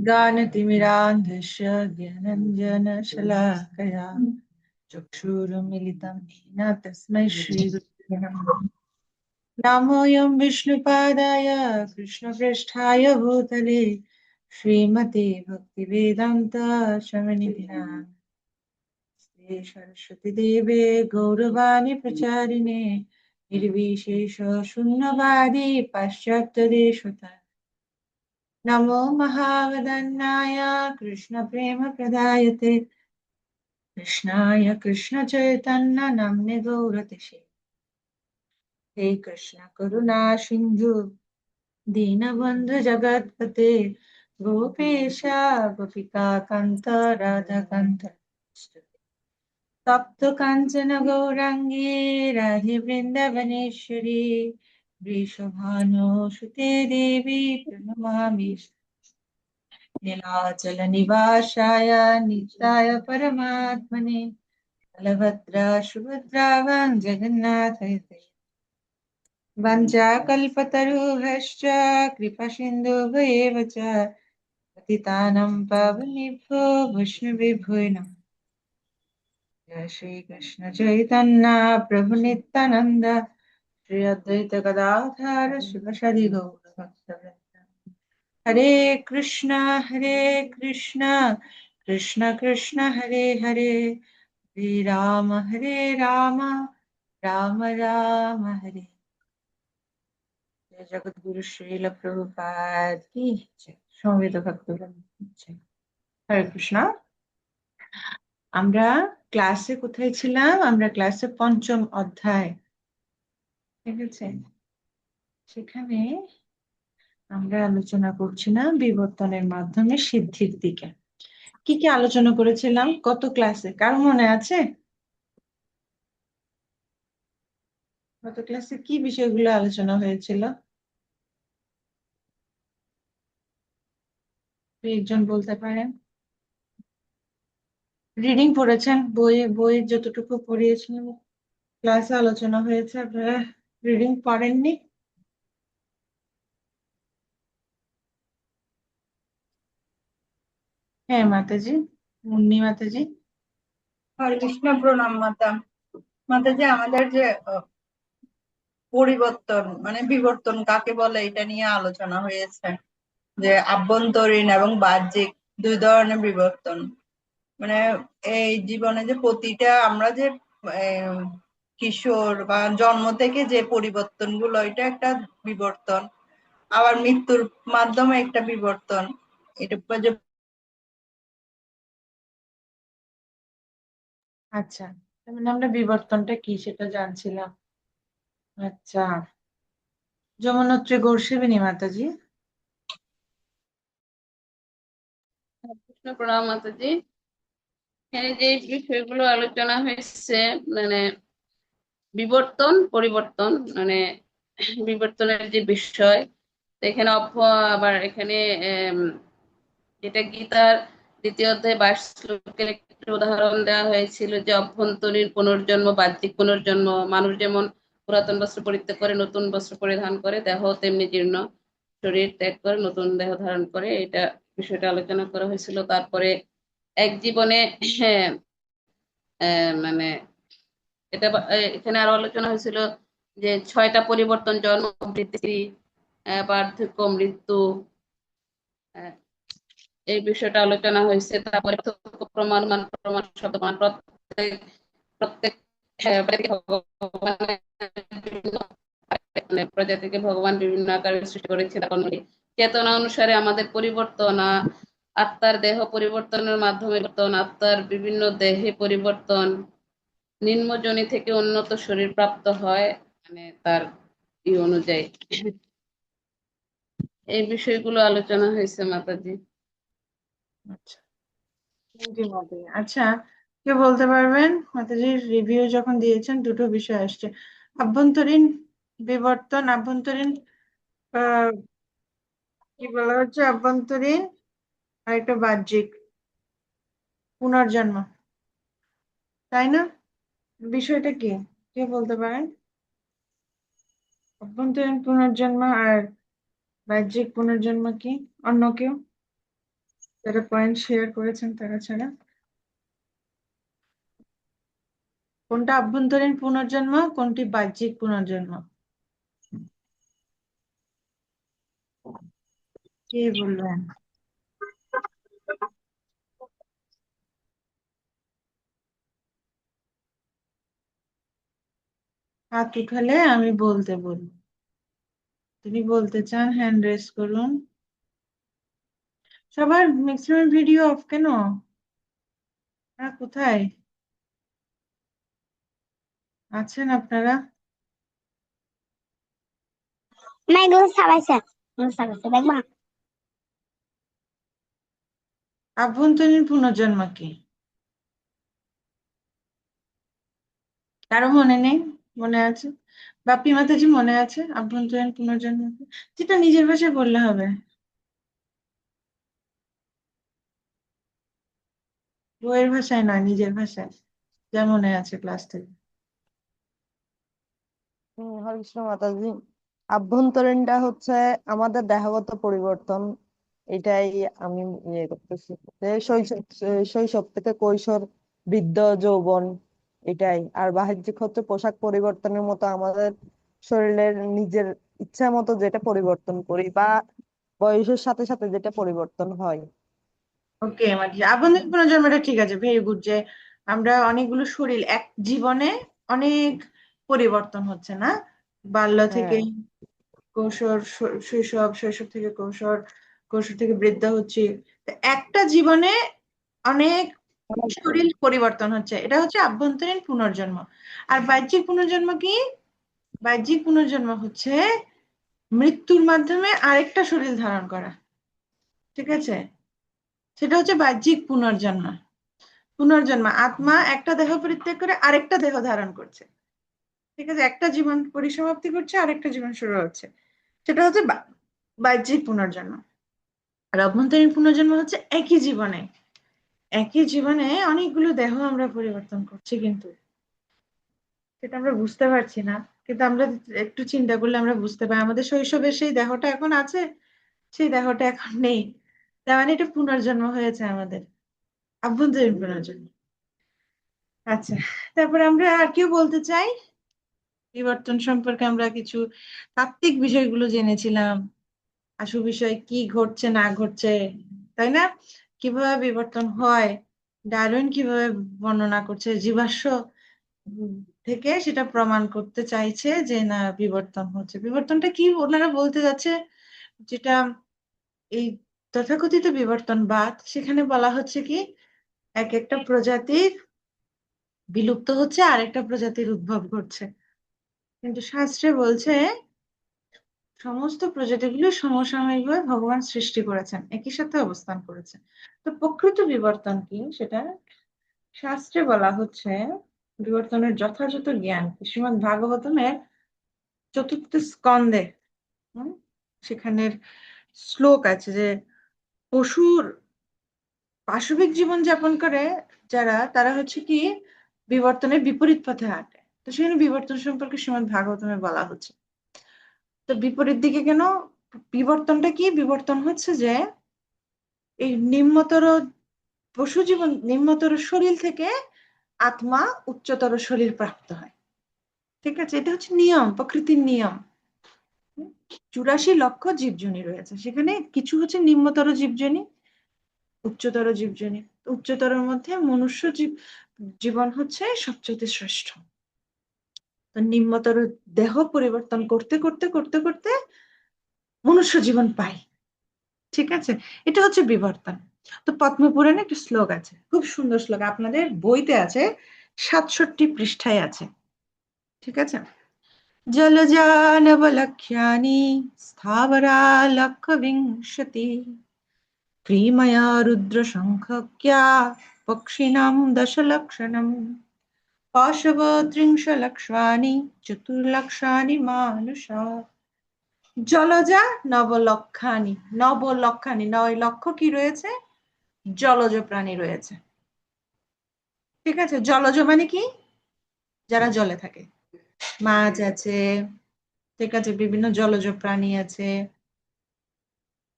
ज्ञानतिमिरान्धस्य ज्ञानञ्जनशलाकया चक्षुरुन्मिलितं येन तस्मै श्रीगुरुवे नमः। नमोऽयं विष्णुपादाय कृष्णप्रेष्ठाय भूतले श्रीमते भक्तिवेदान्त स्वामिनिधि श्री सरस्वती देवे गौरवाणी प्रचारिणे निर्विशेष शून्यवादी पाश्चात्यदेशतः नमो महावदन्नाय कृष्णप्रेमप्रदायते कृष्णाय कृष्णचैतन्य नाम्ने गौरतिषे हे कृष्ण करुणा सिन्धु दीनबन्धु जगत्पते गोपेश गोपिका कान्त राधाकान्त तप्त काञ्चन गौराङ्गी राधे वृन्दावनेश्वरी वृषभानुसुते देवी प्रणमामि नीलाचलनिवासाय नित्याय परमात्मने बलभद्रा सुभद्रावां जगन्नाथैते वञ्चाकल्पतरुभ्यश्च कृपासिन्धुभ्येव च पतितानां पावनेभ्यो वैष्णवेभ्यो नमः। जय श्री कृष्ण चैतन्य प्रभु नित्यानंद श्री अद्वैत गदाधर शिवसदि गौरभक्तवृंद हरे कृष्ण कृष्ण कृष्ण हरे हरे हरे राम राम राम हरे। जय जगत गुरु श्रील प्रभुपाद की जय। संवित भक्तवृंद जय। हरे कृष्ण। আমরা ক্লাসে কোথায় ছিলাম? আমরা ক্লাসে পঞ্চম অধ্যায়, ঠিক আছে? সেখানে আমরা আলোচনা করছিলাম বিবর্তনের মাধ্যমে সিদ্ধির দিকে। কি কি আলোচনা করেছিলাম গত ক্লাসে, কার মনে আছে? গত ক্লাসে কি বিষয়গুলো আলোচনা হয়েছিল? একজন বলতে পারেন? রিডিং পড়েছেন? বই যতটুকু পড়িয়েছিলাম ক্লাসে আলোচনা হয়েছে, আপনারা রিডিং পড়েননি? হ্যাঁ মাতাজি, মুন্নি মাতাজি। হরে কৃষ্ণ। প্রণাম মাতা। মাতাজি, আমাদের যে পরিবর্তন মানে বিবর্তন কাকে বলে এটা নিয়ে আলোচনা হয়েছে, যে আভ্যন্তরীণ এবং বাহ্যিক দুই ধরনের বিবর্তন। মানে এই জীবনে যে প্রতিটা আমরা যে কিশোর বা জন্ম থেকে যে পরিবর্তন গুলো, এটা একটা বিবর্তন। আবার মৃত্যুর মাধ্যমে একটা বিবর্তন। এটা যে আচ্ছা, তার মানে আমরা বিবর্তনটা কি সেটা জানছিলাম। আচ্ছা, যমুনোত্রী গৌরসেবিনী মাতাজি। কৃষ্ণ প্রণাম মাতাজি। এখানে যে বিষয়গুলো আলোচনা হয়েছে, মানে বিবর্তন পরিবর্তন, মানে বিবর্তনের যে বিষয়, এখানে আবার এখানে যেটা গীতার দ্বিতীয় অধ্যায় 22 শ্লোকের একটা উদাহরণ দেওয়া হয়েছিল, যে অভ্যন্তরীণ পুনর্জন্ম, বাহ্যিক পুনর্জন্ম। মানুষ যেমন পুরাতন বস্ত্র পরিত্যাগ করে নতুন বস্ত্র পরিধান করে, দেহ তেমনি জীর্ণ, শরীর ত্যাগ করে নতুন দেহ ধারণ করে, এটা বিষয়টা আলোচনা করা হয়েছিল। তারপরে এক জীবনে মানে এটা এখানে আরো আলোচনা হয়েছিল যে 6টা পরিবর্তন: জন্ম, বৃদ্ধি, বার্ধক্য, মৃত্যু, এই বিষয়টা আলোচনা হয়েছে। তারপরে প্রমাণ, মান প্রমাণ, শব্দ প্রমাণ, প্রত্যেক প্রত্যেক প্রজাতিকে ভগবান বিভিন্ন আকারে সৃষ্টি করেছে। চেতনা অনুসারে আমাদের পরিবর্তন, আত্মার দেহ পরিবর্তনের মাধ্যমে আত্মার বিভিন্ন দেহে পরিবর্তন, নিম্নজনী থেকে উন্নত শরীর প্রাপ্ত হয়, মানে তার অনুযায়ী এই বিষয়গুলো আলোচনা হয়েছে মাতাজি। আচ্ছা, আচ্ছা, কেউ বলতে পারবেন? মাতাজির রিভিউ যখন দিয়েছেন দুটো বিষয় আসছে, আভ্যন্তরীণ বিবর্তন, আভ্যন্তরীণ কি বলা হচ্ছে, আভ্যন্তরীণ আর একটা বাহ্যিক পুনর্জন্ম, তাই না? বিষয়টা কি কে বলতে পারেন? অভ্যন্তরীণ পুনর্জন্ম আর বাহ্যিক পুনর্জন্ম কি? অন্য কেউ যারা পয়েন্ট শেয়ার করেছেন তারা ছাড়া? কোনটা আভ্যন্তরীণ পুনর্জন্ম, কোনটি বাহ্যিক পুনর্জন্ম? কে বলবেন? হাত উঠালে আমি বলতে বলবো। তিনি বলতে চান হ্যান্ড রেজ করুন। সবার ম্যাক্সিমাম ভিডিও অফ কেন? কোথায় আছেন আপনারা? না এগুলো সাবাইছে, এগুলো সাবাইছে দেখবা। আভ্যন্তরীণ পুনর্জন্ম কি? কারো মনে নেই? মনে আছে? বাপি মাতাজি মনে আছে আভ্যন্তরীণ পুনর্জন্ম কি? যেটা নিজের ভাষায় বললে হবে, বইয়ের ভাষায় নয়, নিজের ভাষায় যা মনে আছে ক্লাস থেকে। হরে কৃষ্ণ মাতাজি। আভ্যন্তরীণটা হচ্ছে আমাদের দেহগত পরিবর্তন। এটাই আমি ইয়ে করতেছি, যে শৈশব থেকে কৈশোর, বৃদ্ধ, যৌবন, এটাই। আর বাহ্যিক হচ্ছে পোশাক পরিবর্তনের মতো আমাদের শরীরের নিজের ইচ্ছা মতো যেটা পরিবর্তন করি, বা বয়সের সাথে সাথে যেটা পরিবর্তন হয়। ওকে, মানে আভ্যন্তরীণ পুনর্জন্মটা ঠিক আছে, ভেরি গুড। যে আমরা অনেকগুলো শরীর এক জীবনে অনেক পরিবর্তন হচ্ছে না, বাল্য থেকে হ্যাঁ, কৈশোর, শৈশব, শৈশব থেকে কৈশোর, কৈশোর থেকে বৃদ্ধ হচ্ছে। তো একটা জীবনে অনেক শরীর পরিবর্তন হচ্ছে, এটা হচ্ছে আভ্যন্তরীণ পুনর্জন্ম। আর বাহ্যিক পুনর্জন্ম কি? বাহ্যিক পুনর্জন্ম হচ্ছে মৃত্যুর মাধ্যমে আরেকটা শরীর ধারণ করা। ঠিক আছে, সেটা হচ্ছে বাহ্যিক পুনর্জন্ম। পুনর্জন্ম, আত্মা একটা দেহ পরিত্যাগ করে আরেকটা দেহ ধারণ করছে। ঠিক আছে, একটা জীবন পরিসমাপ্তি করছে, আরেকটা জীবন শুরু হচ্ছে। সেটা হচ্ছে বাহ্যিক পুনর্জন্ম। আর অভ্যন্তরীণ পুনর্জন্ম হচ্ছে একই জীবনে অনেকগুলো দেহ আমরা পরিবর্তন করছি, কিন্তু সেটা আমরা বুঝতে পারছি না। কিন্তু আমরা একটু চিন্তা করলে আমরা বুঝতে পারি, আমাদের শৈশবের সেই দেহটা এখন আছে, সেই দেহটা এখন নেই। তার মানে এটা পুনর্জন্ম হয়েছে আমাদের, আভ্যন্তরীণ পুনর্জন্ম। আচ্ছা, তারপরে আমরা আর কেউ বলতে চাই? বিবর্তন সম্পর্কে আমরা কিছু তাত্ত্বিক বিষয়গুলো জেনেছিলাম, আসল বিষয় কি ঘটছে না ঘটছে, তাই না? কিভাবে বিবর্তন হয়, ডারউইন কিভাবে বর্ণনা করছে জীবাশ্ম উম, থেকে সেটা প্রমাণ করতে চাইছে যে না বিবর্তন হচ্ছে। বিবর্তনটা কি ওনারা বলতে যাচ্ছে, যেটা এই তথাকথিত বিবর্তনবাদ, সেখানে বলা হচ্ছে কি এক একটা প্রজাতির বিলুপ্ত হচ্ছে, আরেকটা প্রজাতির উদ্ভব ঘটছে। কিন্তু শাস্ত্রে বলছে সমস্ত প্রজাতিগুলো সমসাময়িকভাবে ভগবান সৃষ্টি করেছেন, একই সাথে অবস্থান করেছেন। তো প্রকৃত বিবর্তন কি সেটা শাস্ত্রে বলা হচ্ছে, বিবর্তনের যথাযথ জ্ঞান শ্রীমদ্ ভাগবতমের চতুর্থ স্কন্ধে। হুম, সেখানের শ্লোক আছে যে পশুর পাশবিক জীবন যাপন করে যারা, তারা হচ্ছে কি বিবর্তনের বিপরীত পথে হাঁটে। তো সেখানে বিবর্তন সম্পর্কে শ্রীমদ্ ভাগবতমে বলা হচ্ছে। তো বিপরীত দিকে কেন? বিবর্তনটা কি? বিবর্তন হচ্ছে যে এই নিম্নতর পশু জীবন, নিম্নতর শরীর থেকে আত্মা উচ্চতর শরীর প্রাপ্ত হয়। ঠিক আছে, এটা হচ্ছে নিয়ম, প্রকৃতির নিয়ম। 84 লক্ষ জীবজনী রয়েছে, সেখানে কিছু হচ্ছে নিম্নতর জীবজনী, উচ্চতর জীবজনী। উচ্চতরের মধ্যে মনুষ্য জীবন হচ্ছে সবচেয়ে শ্রেষ্ঠ। তো নিম্নতর দেহ পরিবর্তন করতে করতে করতে করতে মনুষ্য জীবন পাই। ঠিক আছে, এটা হচ্ছে বিবর্তন। তো পদ্মপুরাণে একটা শ্লোক আছে, খুব সুন্দর শ্লোক, আপনাদের বইতে আছে, 67 পৃষ্ঠায় আছে। ঠিক আছে, জলজা নবলক্ষ্যানি স্থাবরা লক্ষ বিংশতি ক্রিময়া রুদ্র সংখ্যা পক্ষিণাম দশলক্ষণম পাশব ত্রিংশ লক্ষানি চতুর্লক্ষানি মানুষা। জলজা নবলক্ষানি, নবলক্ষানি, 9 লক্ষ কি রয়েছে? জলজ প্রাণী রয়েছে। ঠিক আছে, জলজ মানে কি? যারা জলে থাকে, মাছ আছে, ঠিক আছে, বিভিন্ন জলজ প্রাণী আছে,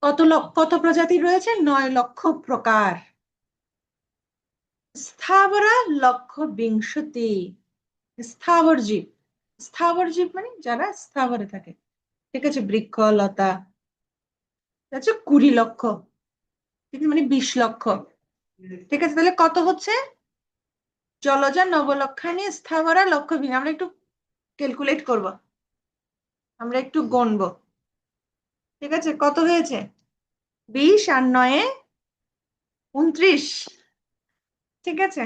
কত প্রজাতি রয়েছে? 9 লক্ষ প্রকার। স্থাবরা লক্ষ বিংশতি। স্থাবর জীব, স্থাবর জীব মানে যারা স্থাবরে থাকে, ঠিক আছে, বৃক্ষ লতা, আচ্ছা 20 লক্ষ, ঠিক আছে, মানে 20 লক্ষ, ঠিক আছে। তাহলে কত হচ্ছে? জলজা নবলক্ষানি স্থাবরা লক্ষ আমরা একটু ক্যালকুলেট করব, আমরা একটু গণবো, ঠিক আছে। কত হয়েছে? 20 আর 9 29, ঠিক আছে।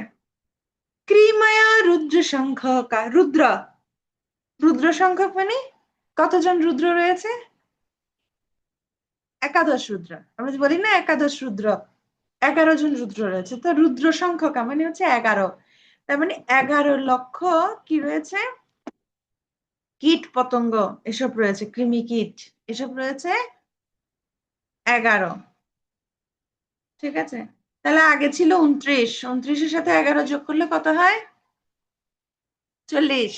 ক্রিমায়া রুদ্র সংখ্যক, রুদ্র সংখ্যক মানে কতজন রুদ্র রয়েছে? 11 রুদ্র। আমরা যে বলি না 11 রুদ্র, 11 জন রুদ্র রয়েছে। তো রুদ্র সংখ্যক মানে হচ্ছে 11, তার মানে 11 লক্ষ কি রয়েছে? কীট পতঙ্গ এসব রয়েছে, কৃমি কীট এসব রয়েছে 11, ঠিক আছে। তাহলে আগে ছিল 29, 29-এর সাথে 11 যোগ করলে কত হয়? 40।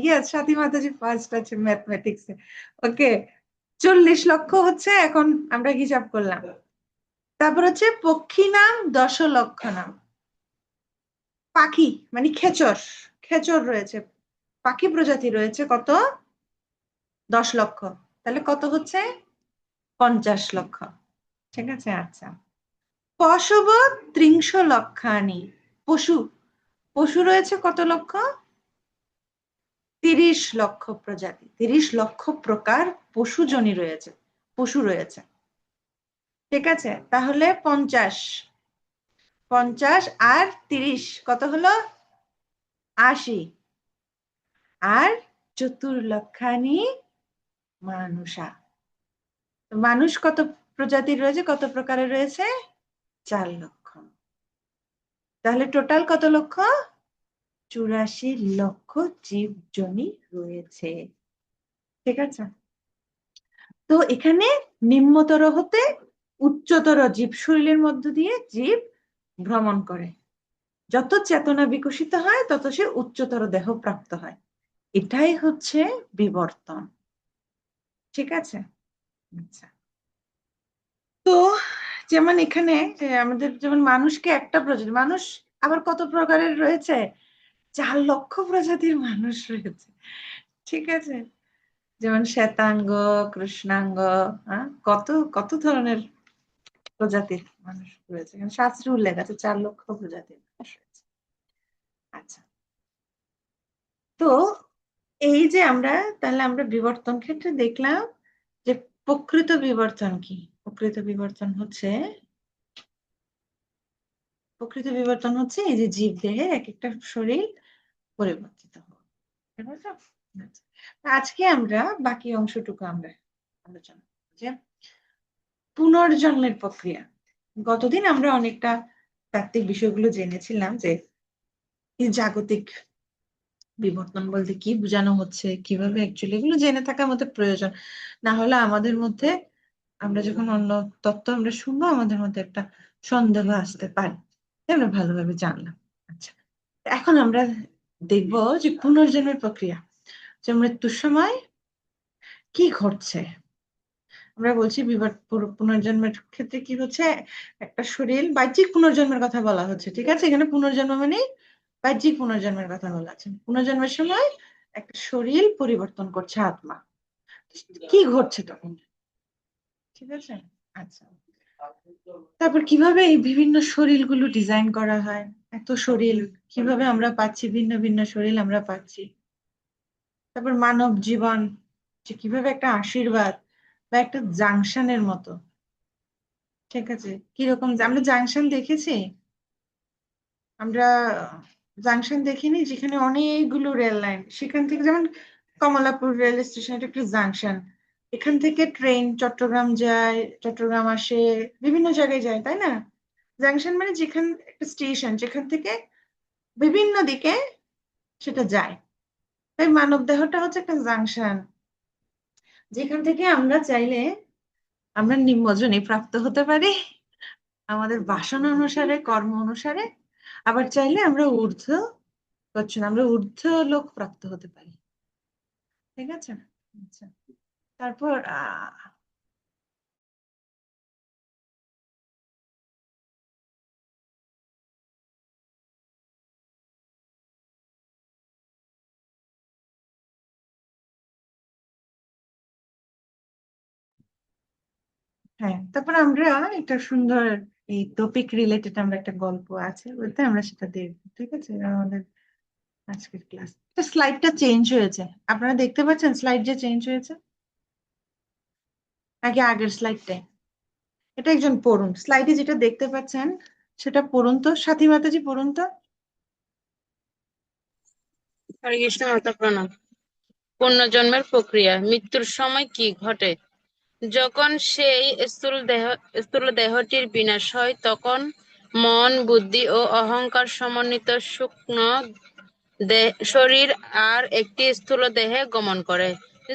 ইয়েস, স্বাতী মাতাজি ফার্স্ট আছে ম্যাথমেটিক্সে। ওকে, 40 লক্ষ হচ্ছে এখন আমরা হিসাব করলাম। তারপর হচ্ছে পক্ষী নাম 10 লক্ষ নাম। পাখি মানে খেচর, খেচর রয়েছে, পাখি প্রজাতি রয়েছে কত? 10 লক্ষ। তাহলে কত হচ্ছে? 50 লক্ষ, ঠিক আছে। আচ্ছা, পশব 30 লক্ষানি। পশু, পশু রয়েছে কত লক্ষ? 30 লক্ষ প্রজাতি, 30 লক্ষ প্রকার পশু জনি রয়েছে, পশু রয়েছে, ঠিক আছে। তাহলে 50 আর 30 কত হলো? 80। আর 4 লক্ষানি মানুষা। মানুষ কত প্রজাতির রয়েছে, কত প্রকারের রয়েছে? 4 লক্ষ। তাহলে টোটাল কত লক্ষ? 84 লক্ষ জীবজনী রয়েছে, ঠিক আছে। তো এখানে নিম্নতর হতে উচ্চতর জীব শরীরের মধ্য দিয়ে জীব ভ্রমণ করে। যত চেতনা বিকশিত হয় তত সে উচ্চতর দেহ প্রাপ্ত হয়। এটাই হচ্ছে বিবর্তন, ঠিক আছে। আচ্ছা, তো যেমন এখানে আমাদের যেমন মানুষকে একটা প্রজাতি, মানুষ আবার কত প্রকারের রয়েছে? 4 লক্ষ প্রজাতির মানুষ রয়েছে, ঠিক আছে। যেমন শ্বেতাঙ্গ, কৃষ্ণাঙ্গ, কত কত ধরনের প্রজাতির মানুষ রয়েছে, এখানে শাস্ত্রে উল্লেখ আছে 4 লক্ষ প্রজাতির মানুষ রয়েছে। আচ্ছা, তো এই যে আমরা, তাহলে আমরা বিবর্তন ক্ষেত্রে দেখলাম যে প্রকৃত বিবর্তন কি। প্রকৃত বিবর্তন হচ্ছে এই যে জীব দেহে এক একটা শরীর পরিবর্তিত হওয়া, ঠিক আছে? আচ্ছা, আজকে আমরা বাকি অংশটুকু আমরা আলোচনা করব যে পুনর্জন্মের প্রক্রিয়া। গতদিন আমরা অনেকটা তাত্ত্বিক বিষয়গুলো জেনেছিলাম যে এই জাগতিক বিবর্তন বলতে কি বোঝানো হচ্ছে, কিভাবে অ্যাকচুয়ালি এগুলো জেনে থাকা আমাদের প্রয়োজন। না হলে আমাদের মধ্যে, আমরা যখন অন্য তত্ত্ব আমরা শুনবো আমাদের মধ্যে একটা সন্দেহ আসতে পারে। আমরা ভালোভাবে জানলাম। আচ্ছা, এখন আমরা দেখবো যে পুনর্জন্মের প্রক্রিয়া, যে মৃত্যুর সময় কি ঘটছে। আমরা বলছি পুনর্জন্মের ক্ষেত্রে কি হচ্ছে, একটা শরীর, বাহ্যিক পুনর্জন্মের কথা বলা হচ্ছে, ঠিক আছে। এখানে পুনর্জন্ম মানে বাহ্যিক পুনর্জন্মের কথা বলা আছে। পুনর্জন্মের সময় একটা শরীর পরিবর্তন করছে আত্মা, কি ঘটছে তখন, ঠিক আছে। আচ্ছা, তারপর কিভাবে এই বিভিন্ন শরীরগুলো ডিজাইন করা হয়, এত শরীর কিভাবে আমরা পাচ্ছি, ভিন্ন ভিন্ন শরীর আমরা পাচ্ছি। তারপর মানব জীবন যে কিভাবে একটা আশীর্বাদ বা একটা জাংশনের মতো, ঠিক আছে। কিরকম আমরা জাংশন দেখেছি? আমরা জাংশন দেখিনি যেখানে অনেকগুলো রেল লাইন, সেখান থেকে যেমন কমলাপুর রেল স্টেশন, এটা একটা জাংশন। এখান থেকে ট্রেন চট্টগ্রাম যায়, চট্টগ্রাম আসে, বিভিন্ন জায়গায় যায়, তাই না? জাংশন মানে যেখান, একটা স্টেশন যেখান থেকে বিভিন্ন দিকে সেটা যায়। তাই মানব দেহটা হচ্ছে একটা জাংশন, যেখান থেকে আমরা চাইলে আমরা নিম্নজনে প্রাপ্ত হতে পারি আমাদের বাসনা অনুসারে, কর্ম অনুসারে। আবার চাইলে আমরা আমরা ঊর্ধ্ব লোক প্রাপ্ত হতে পারি, ঠিক আছে। আচ্ছা, তারপর হ্যাঁ, তারপর আমরা একটা সুন্দর এই টপিক রিলেটেড আমরা একটা গল্প আছে বলতে আমরা সেটা দেখবো, ঠিক আছে? আমাদের আজকের ক্লাস স্লাইডটা চেঞ্জ হয়েছে, আপনারা দেখতে পাচ্ছেন স্লাইড যে চেঞ্জ হয়েছে নাকি আগের স্লাইডটাই? এটা একজন পড়ুন, স্লাইডে যেটা দেখতে পাচ্ছেন সেটা পড়ুন তো, সাথী মাতাজি পড়ুন তো। হরে কৃষ্ণ মাতা প্রণাম। পুনর্জন্মের প্রক্রিয়া। মৃত্যুর সময় কি ঘটে? যখন সেই স্থূল দেহটির বিনাশ হয়, তখন মন, বুদ্ধি ও অহংকার সমন্বিত সূক্ষ্ম শরীর আর একটি স্থূল দেহে গমন করে।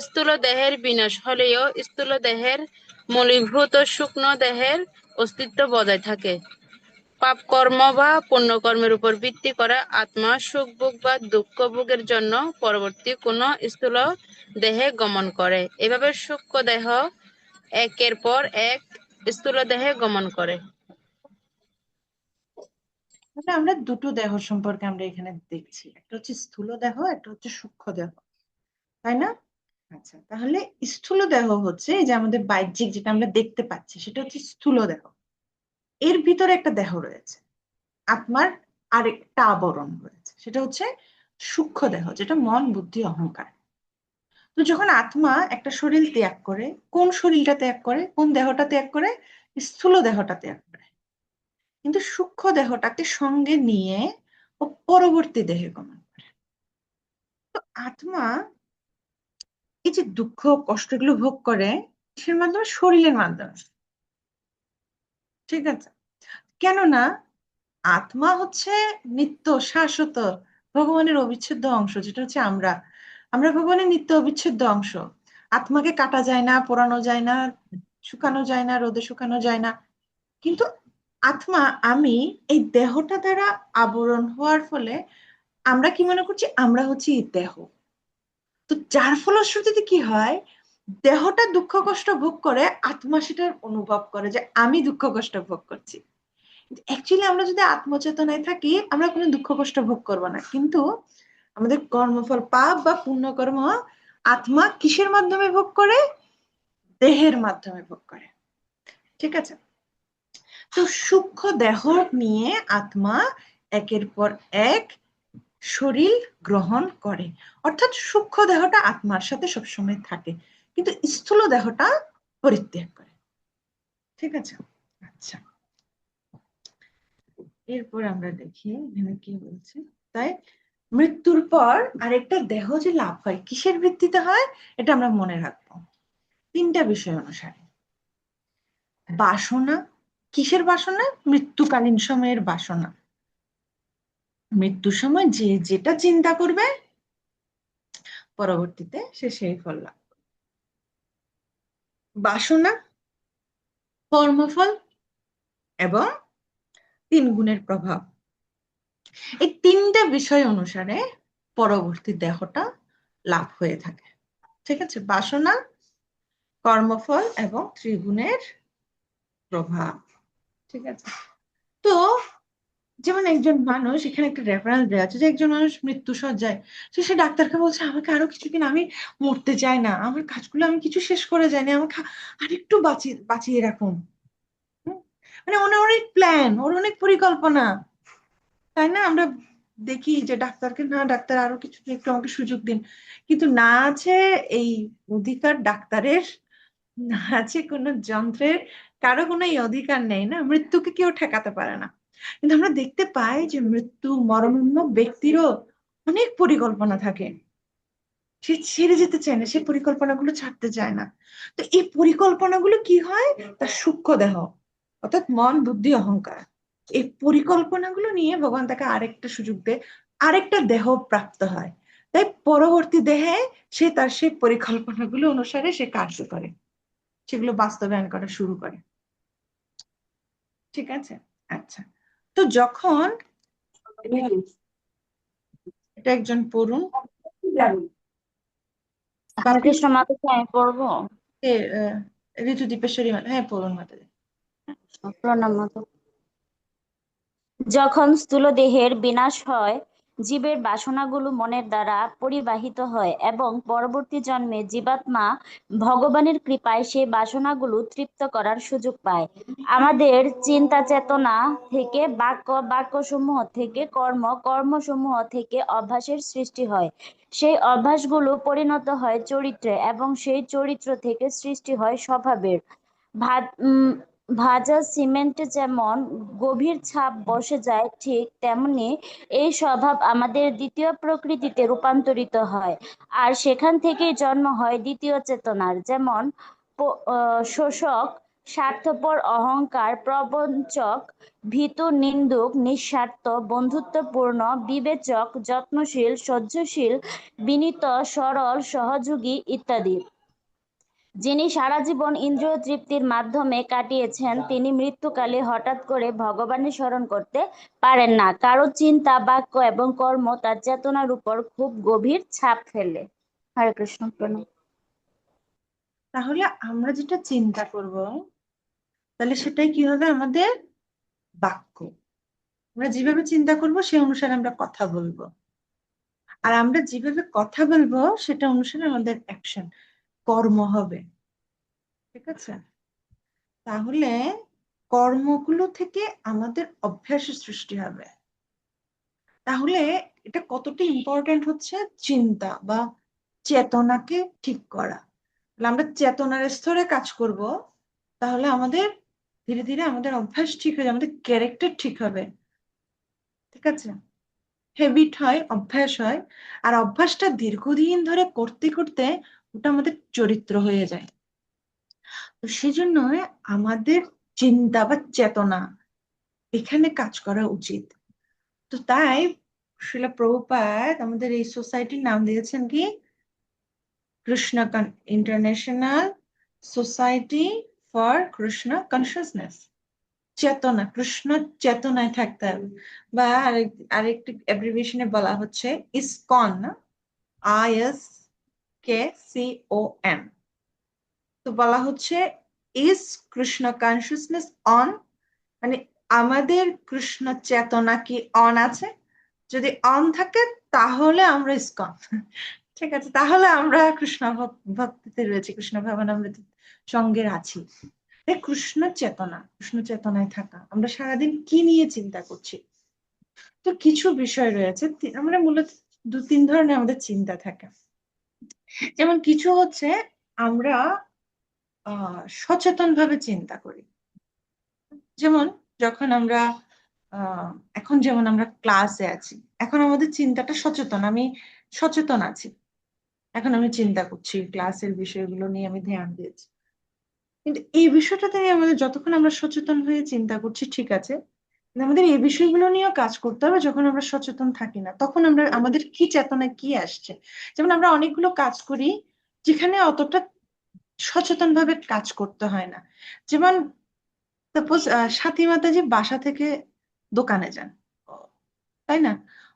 স্থূল দেহের বিনাশ হলেও স্থূল দেহের মূলীভূত সূক্ষ্ম দেহের অস্তিত্ব বজায় থাকে। পাপ কর্ম বা পুণ্য কর্মের উপর ভিত্তি করে আত্মা সুখ ভোগ বা দুঃখ ভোগের জন্য পরবর্তী কোনো স্থূল দেহে গমন করে। এভাবে সূক্ষ্ম দেহ একের পর এক স্থূল দেহে গমন করে। মানে আমরা দুটো দেহ সম্পর্কে আমরা এখানে দেখছি, একটা হচ্ছে স্থূল দেহ, একটা হচ্ছে সূক্ষ্ম দেহ, তাই না? আচ্ছা, তাহলে স্থূল দেহ হচ্ছে এই যে আমাদের বাহ্যিক যেটা আমরা দেখতে পাচ্ছি সেটা হচ্ছে স্থূল দেহ। এর ভিতরে একটা দেহ রয়েছে, আত্মার আরেকটা আবরণ রয়েছে, সেটা হচ্ছে সূক্ষ্ম দেহ, যেটা মন, বুদ্ধি, অহংকার। তো যখন আত্মা একটা শরীর ত্যাগ করে, কোন শরীরটা ত্যাগ করে, কোন দেহটা ত্যাগ করে? স্থূল দেহটা ত্যাগ করে, কিন্তু সূক্ষ্ম দেহটাকে সঙ্গে নিয়ে ও পরবর্তী দেহে গমন করে। তো আত্মা এই যে দুঃখ কষ্টগুলো ভোগ করে কিসের মাধ্যমে? শরীরের মাধ্যমে, ঠিক আছে? কেননা আত্মা হচ্ছে নিত্য শাশ্বত ভগবানের অবিচ্ছেদ্য অংশ, যেটা হচ্ছে আমরা আমরা ভগবানের নিত্য অবিচ্ছেদ্য অংশ। আত্মাকে কাটা যায় না, পোড়ানো যায় না, শুকানো যায় না, রোদে শুকানো যায় না। কিন্তু আত্মা, আমি, এই দেহটা দ্বারা আবরণ হওয়ার ফলে আমরা কি মনে করছি? আমরা হচ্ছি এই দেহ। তো যার ফলশ্রুতিতে কি হয়, দেহটা দুঃখ কষ্ট ভোগ করে, আত্মা সেটা অনুভব করে যে আমি দুঃখ কষ্ট ভোগ করছি। অ্যাকচুয়ালি আমরা যদি আত্মচেতনায় থাকি আমরা কোনো দুঃখ কষ্ট ভোগ করব না, কিন্তু আমাদের কর্মফল পাপ বা পুণ্যকর্ম আত্মা কিসের মাধ্যমে ভোগ করে? দেহের মাধ্যমে ভোগ করে, ঠিক আছে? তো সূক্ষ্ম দেহ নিয়ে আত্মা একের পর এক শরীর গ্রহণ করে, অর্থাৎ সূক্ষ্ম দেহটা আত্মার সাথে সবসময় থাকে, কিন্তু স্থূল দেহটা পরিত্যাগ করে, ঠিক আছে? আচ্ছা, এরপর আমরা দেখি এখানে কি বলছে। তাই মৃত্যুর পর আরেকটা দেহ যে লাভ হয়, কিসের ভিত্তিতে হয় এটা আমরা মনে রাখবো তিনটা বিষয় অনুসারে। বাসনা, কিসের বাসনা? মৃত্যুকালীন সময়ের বাসনা। মৃত্যুর সময় যে যেটা চিন্তা করবে পরবর্তীতে সে সেই ফল লাভ করবে। বাসনা, কর্মফল এবং তিন গুণের প্রভাব, এই তিনটা বিষয় অনুসারে পরবর্তী দেহটা লাভ হয়ে থাকে, ঠিক আছে? বাসনা, কর্মফল এবং ত্রিগুণের প্রভাব, ঠিক আছে? তো যেমন একজন মানুষ, এখানে একটা রেফারেন্স দেওয়া আছে যে একজন মানুষ মৃত্যু সজ্জায়, সে ডাক্তারকে বলছে আমাকে আরো কিছুদিন, আমি মরতে চাই না, আমার কাজগুলো আমি কিছু শেষ করে যাইনি, আমাকে আরেকটু বাঁচিয়ে বাঁচিয়ে রাখুন। হুম? মানে ওনার অনেক প্ল্যান, ওর অনেক পরিকল্পনা, তাই না? আমরা দেখি যে ডাক্তারকে, না ডাক্তার আরো কিছু একটু আমাকে সুযোগ দিন, কিন্তু না আছে এই অধিকার ডাক্তারের, না আছে কোনো যন্ত্রের, কারো কোনো এই অধিকার নেই, না? মৃত্যুকে কেউ ঠেকাতে পারে না। কিন্তু আমরা দেখতে পাই যে মৃত্যু মরণান্ন ব্যক্তিরও অনেক পরিকল্পনা থাকে, সে ছেড়ে যেতে চায় না, সে পরিকল্পনাগুলো ছাড়তে চায় না। তো এই পরিকল্পনাগুলো কি হয়? তার সূক্ষ্ম দেহ, অর্থাৎ মন, বুদ্ধি, অহংকার, এই পরিকল্পনাগুলো নিয়ে ভগবান তাকে আরেকটা সুযোগ দেয়, আরেকটা দেহ প্রাপ্ত হয়। তাই পরবর্তী দেহে সে তার সেই পরিকল্পনাগুলো অনুসারে সে কার্য করে, সেগুলো বাস্তবায়ন করা শুরু করে, ঠিক আছে? আচ্ছা, তো যখন এটা একজন পড়ুন, হরে কৃষ্ণ মাতাজি, আমি পড়বো। ঋতু দীপেশ্বরী, হ্যাঁ পড়ুন মাতাজি। প্রণাম মাতা। যখন স্থূল দেহের বিনাশ হয় জীবের বাসনাগুলো মনের দ্বারা পরিবাহিত হয় এবং পরবর্তী জন্মে জীবাত্মা ভগবানের কৃপায় সেই বাসনাগুলো তৃপ্ত করার সুযোগ পায়। আমাদের চিন্তা চেতনা থেকে বাক্য, বাক্যসমূহ থেকে কর্ম, কর্মসমূহ থেকে অভ্যাসের সৃষ্টি হয়। সেই অভ্যাসগুলো পরিণত হয় চরিত্রে এবং সেই চরিত্র থেকে সৃষ্টি হয় স্বভাবের। ভাজা সিমেন্টে যেমন গভীর ছাপ বসে যায়, ঠিক তেমনি এই স্বভাব আমাদের দ্বিতীয় প্রকৃতিতে রূপান্তরিত হয়, আর সেখান থেকেই জন্ম হয় দ্বিতীয় চেতনার, যেমন শোষক, স্বার্থপর, অহংকার, প্রবঞ্চক, ভীতু, নিন্দুক, নিঃস্বার্থ, বন্ধুত্বপূর্ণ, বিবেচক, যত্নশীল, সহ্যশীল, বিনীত, সরল, সহযোগী ইত্যাদি। যিনি সারা জীবন ইন্দ্রিয় তৃপ্তির মাধ্যমে কাটিয়েছেন, তিনি মৃত্যুকালে হঠাৎ করে ভগবানের স্মরণ করতে পারেন না। কারো চিন্তা, বাক্য এবং কর্ম তার চেতনার উপর খুব গভীর ছাপ ফেলে। হরে কৃষ্ণ, প্রণাম। তাহলে আমরা যেটা চিন্তা করব, তাহলে সেটাই কি হবে? আমাদের বাক্য। আমরা যেভাবে চিন্তা করব সেই অনুসারে আমরা কথা বলবো, আর আমরা যেভাবে কথা বলবো সেটা অনুসারে আমাদের অ্যাকশন, কর্ম হবে। ঠিক আছে? তাহলে কর্মগুলো থেকে আমাদের অভ্যাসের সৃষ্টি হবে। তাহলে এটা কতটা ইম্পর্টেন্ট হচ্ছে চিন্তা বা চেতনাকে ঠিক করা। তাহলে আমরা চেতনার স্তরে কাজ করব, তাহলে আমাদের ধীরে ধীরে আমাদের অভ্যাস ঠিক হয়ে যাবে, আমাদের ক্যারেক্টার ঠিক হবে। ঠিক আছে? হ্যাবিট হয়, অভ্যাস হয়, আর অভ্যাসটা দীর্ঘদিন ধরে করতে করতে ওটা আমাদের চরিত্র হয়ে যায়। তো সেজন্য আমাদের চিন্তা বা চেতনা এখানে কাজ করা উচিত। তো তাই শ্রীলা প্রভুপাদ আমাদের এই সোসাইটির নাম দিয়েছেন কি? Krishna international society for Krishna consciousness. চেতনা, কৃষ্ণ চেতনায় থাকতে হবে। বা আরেকটি অ্যাব্রিভিয়েশনে বলা হচ্ছে ইসকন, ISKCON। তো বলা হচ্ছে ইজ কৃষ্ণ কনসিয়াসনেস অন, মানে আমাদের কৃষ্ণ চেতনা কি অন আছে? যদি অন থাকে তাহলে আমরা ইসকন। ঠিক আছে, তাহলে আমরা কৃষ্ণ ভক্তিতে রয়েছি, কৃষ্ণ ভাবনামৃত সঙ্গে আছি। কৃষ্ণ চেতনা, কৃষ্ণ চেতনায় থাকা, আমরা সারাদিন কি নিয়ে চিন্তা করছি? তো কিছু বিষয় রয়েছে, আমরা মূলত 2-3 ধরনের আমাদের চিন্তা থাকে। যেমন কিছু হচ্ছে আমরা সচেতন ভাবে চিন্তা করি। যেমন যখন আমরা এখন যেমন আমরা ক্লাসে আছি, এখন আমাদের চিন্তাটা সচেতন, আমি সচেতন আছি, এখন আমি চিন্তা করছি ক্লাসের বিষয়গুলো নিয়ে, আমি ধ্যান দিয়েছি। কিন্তু এই বিষয়টাতে নিয়ে আমাদের যতক্ষণ আমরা সচেতন হয়ে চিন্তা করছি ঠিক আছে, কিন্তু আমাদের এই বিষয়গুলো নিয়েও কাজ করতে হবে। যখন আমরা সচেতন থাকি না, তখন আমরা আমাদের কি চেতনায় কি আসছে। যেমন আমরা অনেকগুলো কাজ করি যেখানে অতটা সচেতন ভাবে কাজ করতে হয় না। যেমন সাপোজ সাথী মাতাজি বাসা থেকে দোকানে যান, তাই না?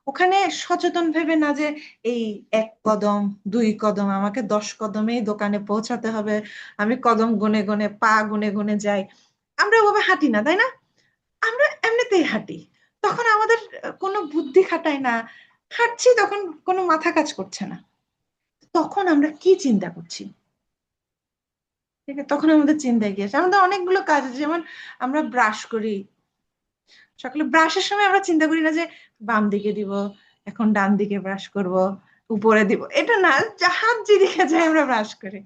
ওখানে সচেতন ভেবে না যে এই 1 কদম 2 কদম, আমাকে 10 কদমেই দোকানে পৌঁছাতে হবে, আমি কদম গুনে গুনে, পা গুনে গুনে যাই। আমরা ওভাবে হাঁটি না, তাই না? আমরা এমনিতেই হাঁটি। তখন আমাদের কোনো বুদ্ধি খাটাই না, হাঁটছি, তখন কোনো মাথা কাজ করছে না। তখন আমরা কি চিন্তা করছি? ঠিক আছে, তখন আমাদের চিন্তায় গিয়েছে আমাদের অনেকগুলো কাজ আছে। যেমন আমরা ব্রাশ করি, সকালে ব্রাশের সময় আমরা চিন্তা করি না যে বাম দিকে দিব, এখন ডান দিকে ব্রাশ করব, উপরে দিব, এটা না, হাত যেদিকে যায় আমরা ব্রাশ করি।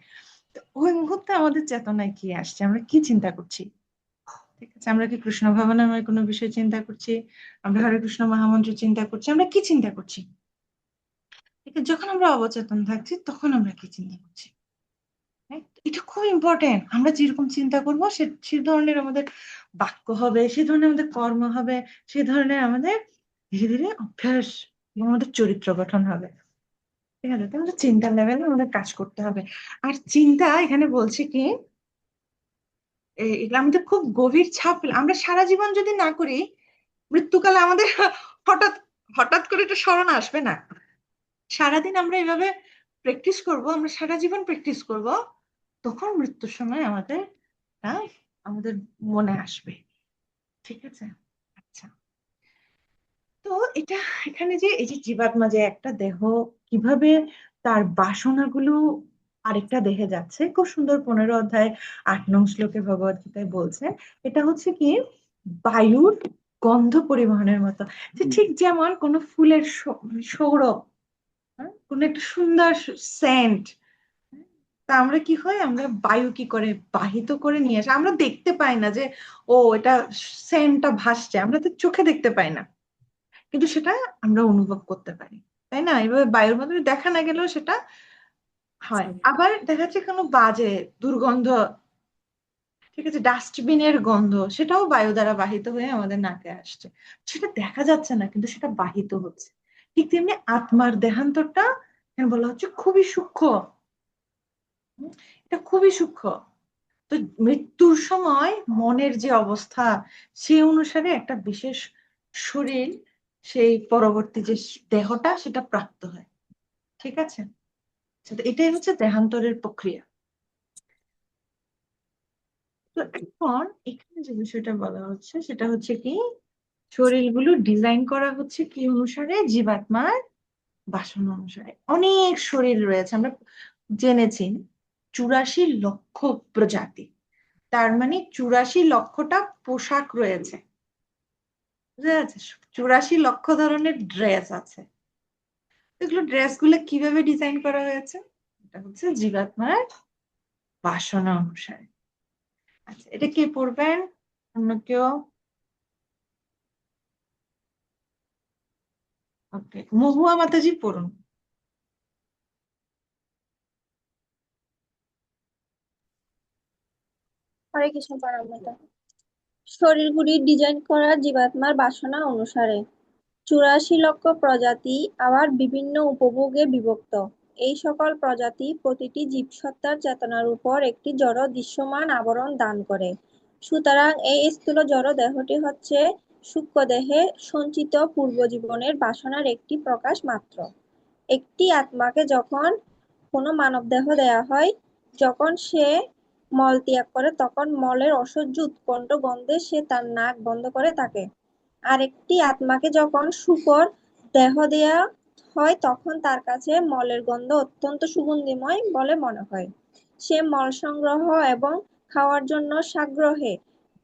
তো ওই মুহূর্তে আমাদের চেতনায় কি আসছে, আমরা কি চিন্তা করছি? ঠিক আছে, আমরা কি কৃষ্ণ ভাবনাময় কোনো বিষয় চিন্তা করছি? আমরা হরে কৃষ্ণ মহামন্ত্র চিন্তা করছি? আমরা কি চিন্তা করছি? ঠিক আছে, যখন আমরা অবচেতন থাকছি তখন আমরা কি চিন্তা করছি? এটা খুব ইম্পর্টেন্ট। আমরা যেরকম চিন্তা করবো সে ধরনের আমাদের বাক্য হবে, সে ধরনের আমাদের কর্ম হবে, সে ধরনের আমাদের ধীরে ধীরে অভ্যাস এবং আমাদের চরিত্র গঠন হবে। ঠিক আছে, তো আমাদের চিন্তার লেভেলে আমাদের কাজ করতে হবে। আর চিন্তা এখানে বলছে কি, এগুলো আমাদের খুব গভীর ছাপ ফেলে। আমরা সারা জীবন যদি না করি, মৃত্যুকালে আমাদের হঠাৎ হঠাৎ করে এটা স্মরণ আসবে না। সারাদিন আমরা এভাবে প্র্যাকটিস করব, আমরা সারা জীবন প্র্যাকটিস করব, তখন মৃত্যুর সময় আমাদের আমাদের মনে আসবে। ঠিক আছে? আচ্ছা, তো এটা এখানে যে এই যে জীবাত্মা যে একটা দেহ কিভাবে তার বাসনাগুলো আরেকটা দেহে যাচ্ছে, খুব সুন্দর 15 অধ্যায় 8 নং শ্লোকে ভগবত গীতায় বলছে এটা হচ্ছে কি বায়ুর গন্ধ পরিবহনের মতো। যে ঠিক যেমন কোনো ফুলের সৌরভ, কোনো একটা সুন্দর সেন্ট, তা আমরা কি হয়, আমরা বায়ু কি করে বাহিত করে নিয়ে আসে, আমরা দেখতে পাই না যে ও এটা সেন্টটা ভাসছে, আমরা তো চোখে দেখতে পাই না, কিন্তু সেটা আমরা অনুভব করতে পারি, তাই না? এভাবে বায়ুর মাধ্যমে দেখা না গেলেও সেটা হয়। আবার দেখা যাচ্ছে কোনো বাজে দুর্গন্ধ, ঠিক আছে, ডাস্টবিনের গন্ধ, সেটাও বায়ু দ্বারা বাহিত হয়ে আমাদের নাকে আসছে, সেটা দেখা যাচ্ছে না কিন্তু সেটা বাহিত হচ্ছে। ঠিক তেমনি আত্মার দেহান্তরটা এখানে বলা হচ্ছে খুবই সূক্ষ্ম। এটা খুবই সূক্ষ্ম। তো মৃত্যুর সময় মনের যে অবস্থা সেই অনুসারে একটা বিশেষ শরীর, সেই পরবর্তী যে দেহটা সেটা প্রাপ্ত হয়, ঠিক আছে? তো এটাই হচ্ছে দেহান্তরের প্রক্রিয়া। তো এখন এখানে যে বিষয়টা বলা হচ্ছে সেটা হচ্ছে কি, শরীরগুলো ডিজাইন করা হচ্ছে কি অনুসারে, জীবাত্মার বাসনা অনুসারে। অনেক শরীর রয়েছে, আমরা জেনেছি 84 লক্ষ প্রজাতি, তার মানে 84 লক্ষটা পোশাক রয়েছে, বুঝা যাচ্ছে? 84 লক্ষ ধরনের ড্রেস আছে। এগুলো ড্রেস গুলো কিভাবে ডিজাইন করা হয়েছে? এটা হচ্ছে জীবাত্মার বাসনা অনুসারে। আচ্ছা, এটা কে পড়বেন? অন্য কেউ? ওকে, মহুয়া মাতাজি পড়ুন। হরে কৃষ্ণ পরমাত্মা। শরীরগুলি ডিজাইন করা জীবাত্মার বাসনা অনুসারে। 84 লক্ষ প্রজাতি আবার বিভিন্ন উপভোগে বিভক্ত। এই সকল প্রজাতি প্রতিটি জীবসত্তার চেতনার উপর একটি জড় দৃশ্যমান আবরণ দান করে। সুতরাং এই স্থূল জড় দেহটি হচ্ছে সূক্ষ্ম দেহে সঞ্চিত পূর্বজীবনের বাসনার একটি প্রকাশ মাত্র। একটি আত্মাকে যখন কোনো মানব দেহ দেয়া হয়, যখন সে মল ত্যাগ করে তখন মলের অসহ্য উৎকণ্ঠ গন্ধে সে তার নাক বন্ধ করে থাকে। আর একটি আত্মাকে যখন শূকর দেহ দেয়া হয় তখন তার কাছে মলের গন্ধ অত্যন্ত সুগন্ধিময় বলে মনে হয়। সে মল সংগ্রহ এবং খাওয়ার জন্য সাগ্রহে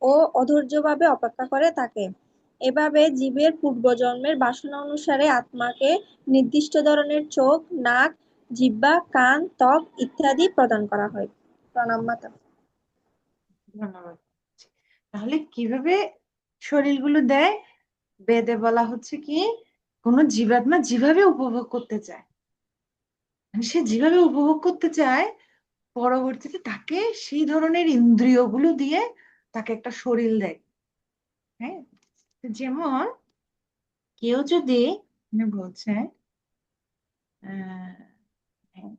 ও অধৈর্যভাবে অপেক্ষা করে থাকে। এভাবে জীবের পূর্বজন্মের বাসনা অনুসারে আত্মাকে নির্দিষ্ট ধরনের চোখ, নাক, জিহ্বা, কান, ত্বক ইত্যাদি প্রদান করা হয়। প্রণাম মাতা। ধন্যবাদ। তাহলে কিভাবে শরীরগুলো দেয়? বেদে বলা হচ্ছে কি, কোন জীবাত্মা যেভাবে উপভোগ করতে চায়, মানে সে যেভাবে উপভোগ করতে চায়, পরবর্তীতে তাকে সেই ধরনের ইন্দ্রিয়গুলো দিয়ে তাকে একটা শরীর দেয়। হ্যাঁ, যেমন কেউ যদি বলছে আহ হ্যাঁ,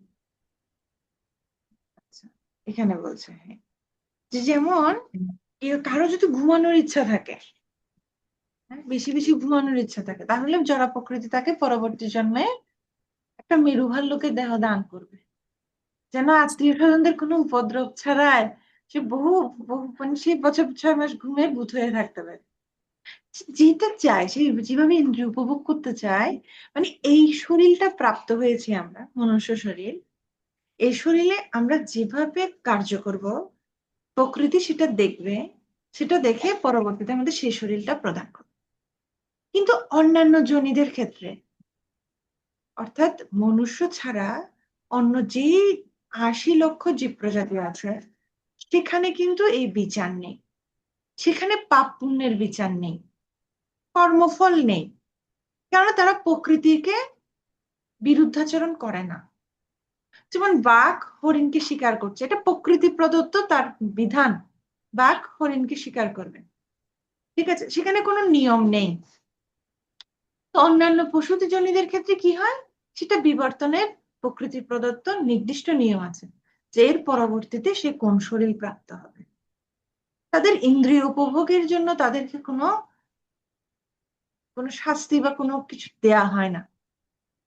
আচ্ছা, এখানে বলছে হ্যাঁ, যে যেমন কেউ কারো যদি ঘুমানোর ইচ্ছা থাকে, বেশি বেশি ঘুমানোর ইচ্ছা থাকে, তাহলে জড় প্রকৃতি তাকে পরবর্তী জন্মে একটা মেরু ভাল্লুকের দেহ দান করবে, যেন আত্মীয় স্বজনদের কোনো উপদ্রব ছাড়াই সে বহু বহু মানে সে বছর 6 মাস ঘুমে ভূত হয়ে থাকতে পারে। যেটা চায় সে যেভাবে ইন্দ্রিয় উপভোগ করতে চায়, মানে এই শরীরটা প্রাপ্ত হয়েছি আমরা, মনুষ্য শরীর। এই শরীরে আমরা যেভাবে কার্য করব, প্রকৃতি সেটা দেখবে, সেটা দেখে পরবর্তীতে আমাদের সেই শরীরটা প্রদান করবে। কিন্তু অন্যান্য জনিদের ক্ষেত্রে, অর্থাৎ মনুষ্য ছাড়া অন্য যে 80 লক্ষ জীব প্রজাতি আছে, সেখানে কিন্তু এই বিচার নেই, সেখানে পাপ পুণ্যের বিচার নেই, কর্মফল নেই, কারণ তারা প্রকৃতিকে বিরুদ্ধাচরণ করে না। যেমন বাঘ হরিণকে শিকার করছে, এটা প্রকৃতি প্রদত্ত তার বিধান, বাঘ হরিণকে শিকার করবে, ঠিক আছে, সেখানে কোনো নিয়ম নেই। তো অন্যান্য পশুতে জনীদের ক্ষেত্রে কি হয়, সেটা বিবর্তনের প্রকৃতি প্রদত্ত নির্দিষ্ট নিয়ম আছে, যে এর পরবর্তীতে সে কোন শরীর প্রাপ্ত হবে। তাদের ইন্দ্রিয় উপভোগের জন্য তাদেরকে কোনো কোনো শাস্তি বা কোনো কিছু দেয়া হয় না,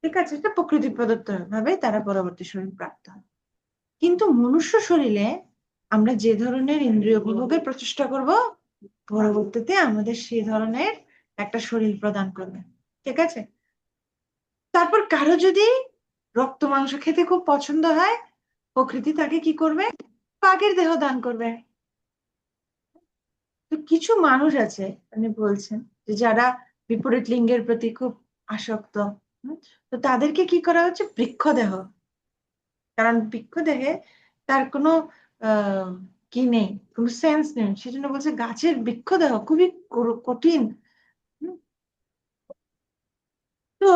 ঠিক আছে, এটা প্রকৃতি প্রদত্ত ভাবে তারা পরবর্তী শরীর প্রাপ্ত হয়। কিন্তু মনুষ্য শরীরে আমরা যে ধরনের ইন্দ্রিয় উপভোগের প্রচেষ্টা করব, পরবর্তীতে আমাদের সেই ধরনের একটা শরীর প্রদান করবে। ঠিক আছে। তারপর কারো যদি রক্ত মাংস খেতে খুব পছন্দ হয়, প্রকৃতি তাকে কি করবে? বাঘের দেহ দান করবে। তো কিছু মানুষ আছে, মানে বলছেন যে যারা বিপরীত লিঙ্গের প্রতি খুব আসক্ত, তো তাদেরকে কি করা হচ্ছে? বৃক্ষদেহ। কারণ বৃক্ষদেহে তার কোনো আহ কি নেই, কোনো সেন্স নেই, সেজন্য বলছে গাছের বৃক্ষদেহ খুবই কঠিন। হুম, তো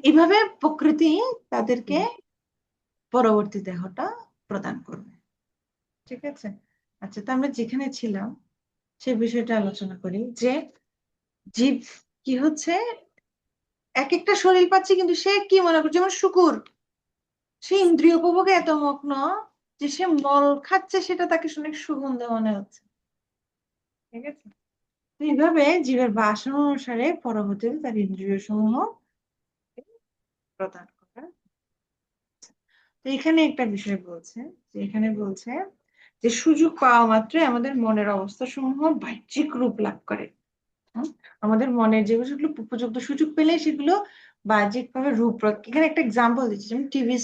এইভাবে প্রকৃতি তাদেরকে পরবর্তী দেহটা প্রদান করবে। ঠিক আছে। আচ্ছা, তো আমরা যেখানে ছিলাম সে বিষয়টা আলোচনা করি যে জীব কি হচ্ছে, এক একটা শরীর পাচ্ছে, কিন্তু সে কি মনে করছে, যেমন শুকুর, সে ইন্দ্রিয় উপভোগে এত মগ্ন যে সে মল খাচ্ছে, সেটা তাকে শুনে সুগন্ধ মনে হচ্ছে। ঠিক আছে। তো এইভাবে জীবের বাসনা অনুসারে পরবর্তীতে তার ইন্দ্রিয় সমূহ প্রদান করা। তো এখানে একটা বিষয় বলছে, যে এখানে বলছে যে সুযোগ পাওয়া মাত্রই আমাদের মনের অবস্থা সমূহ বাহ্যিক রূপ লাভ করে। আমাদের মনের যেগুলো উপযুক্ত সুযোগ পেলে সেগুলো বাহ্যিক ভাবে এখানে একটা এক্সাম্পল দিচ্ছি, যেমন টিভি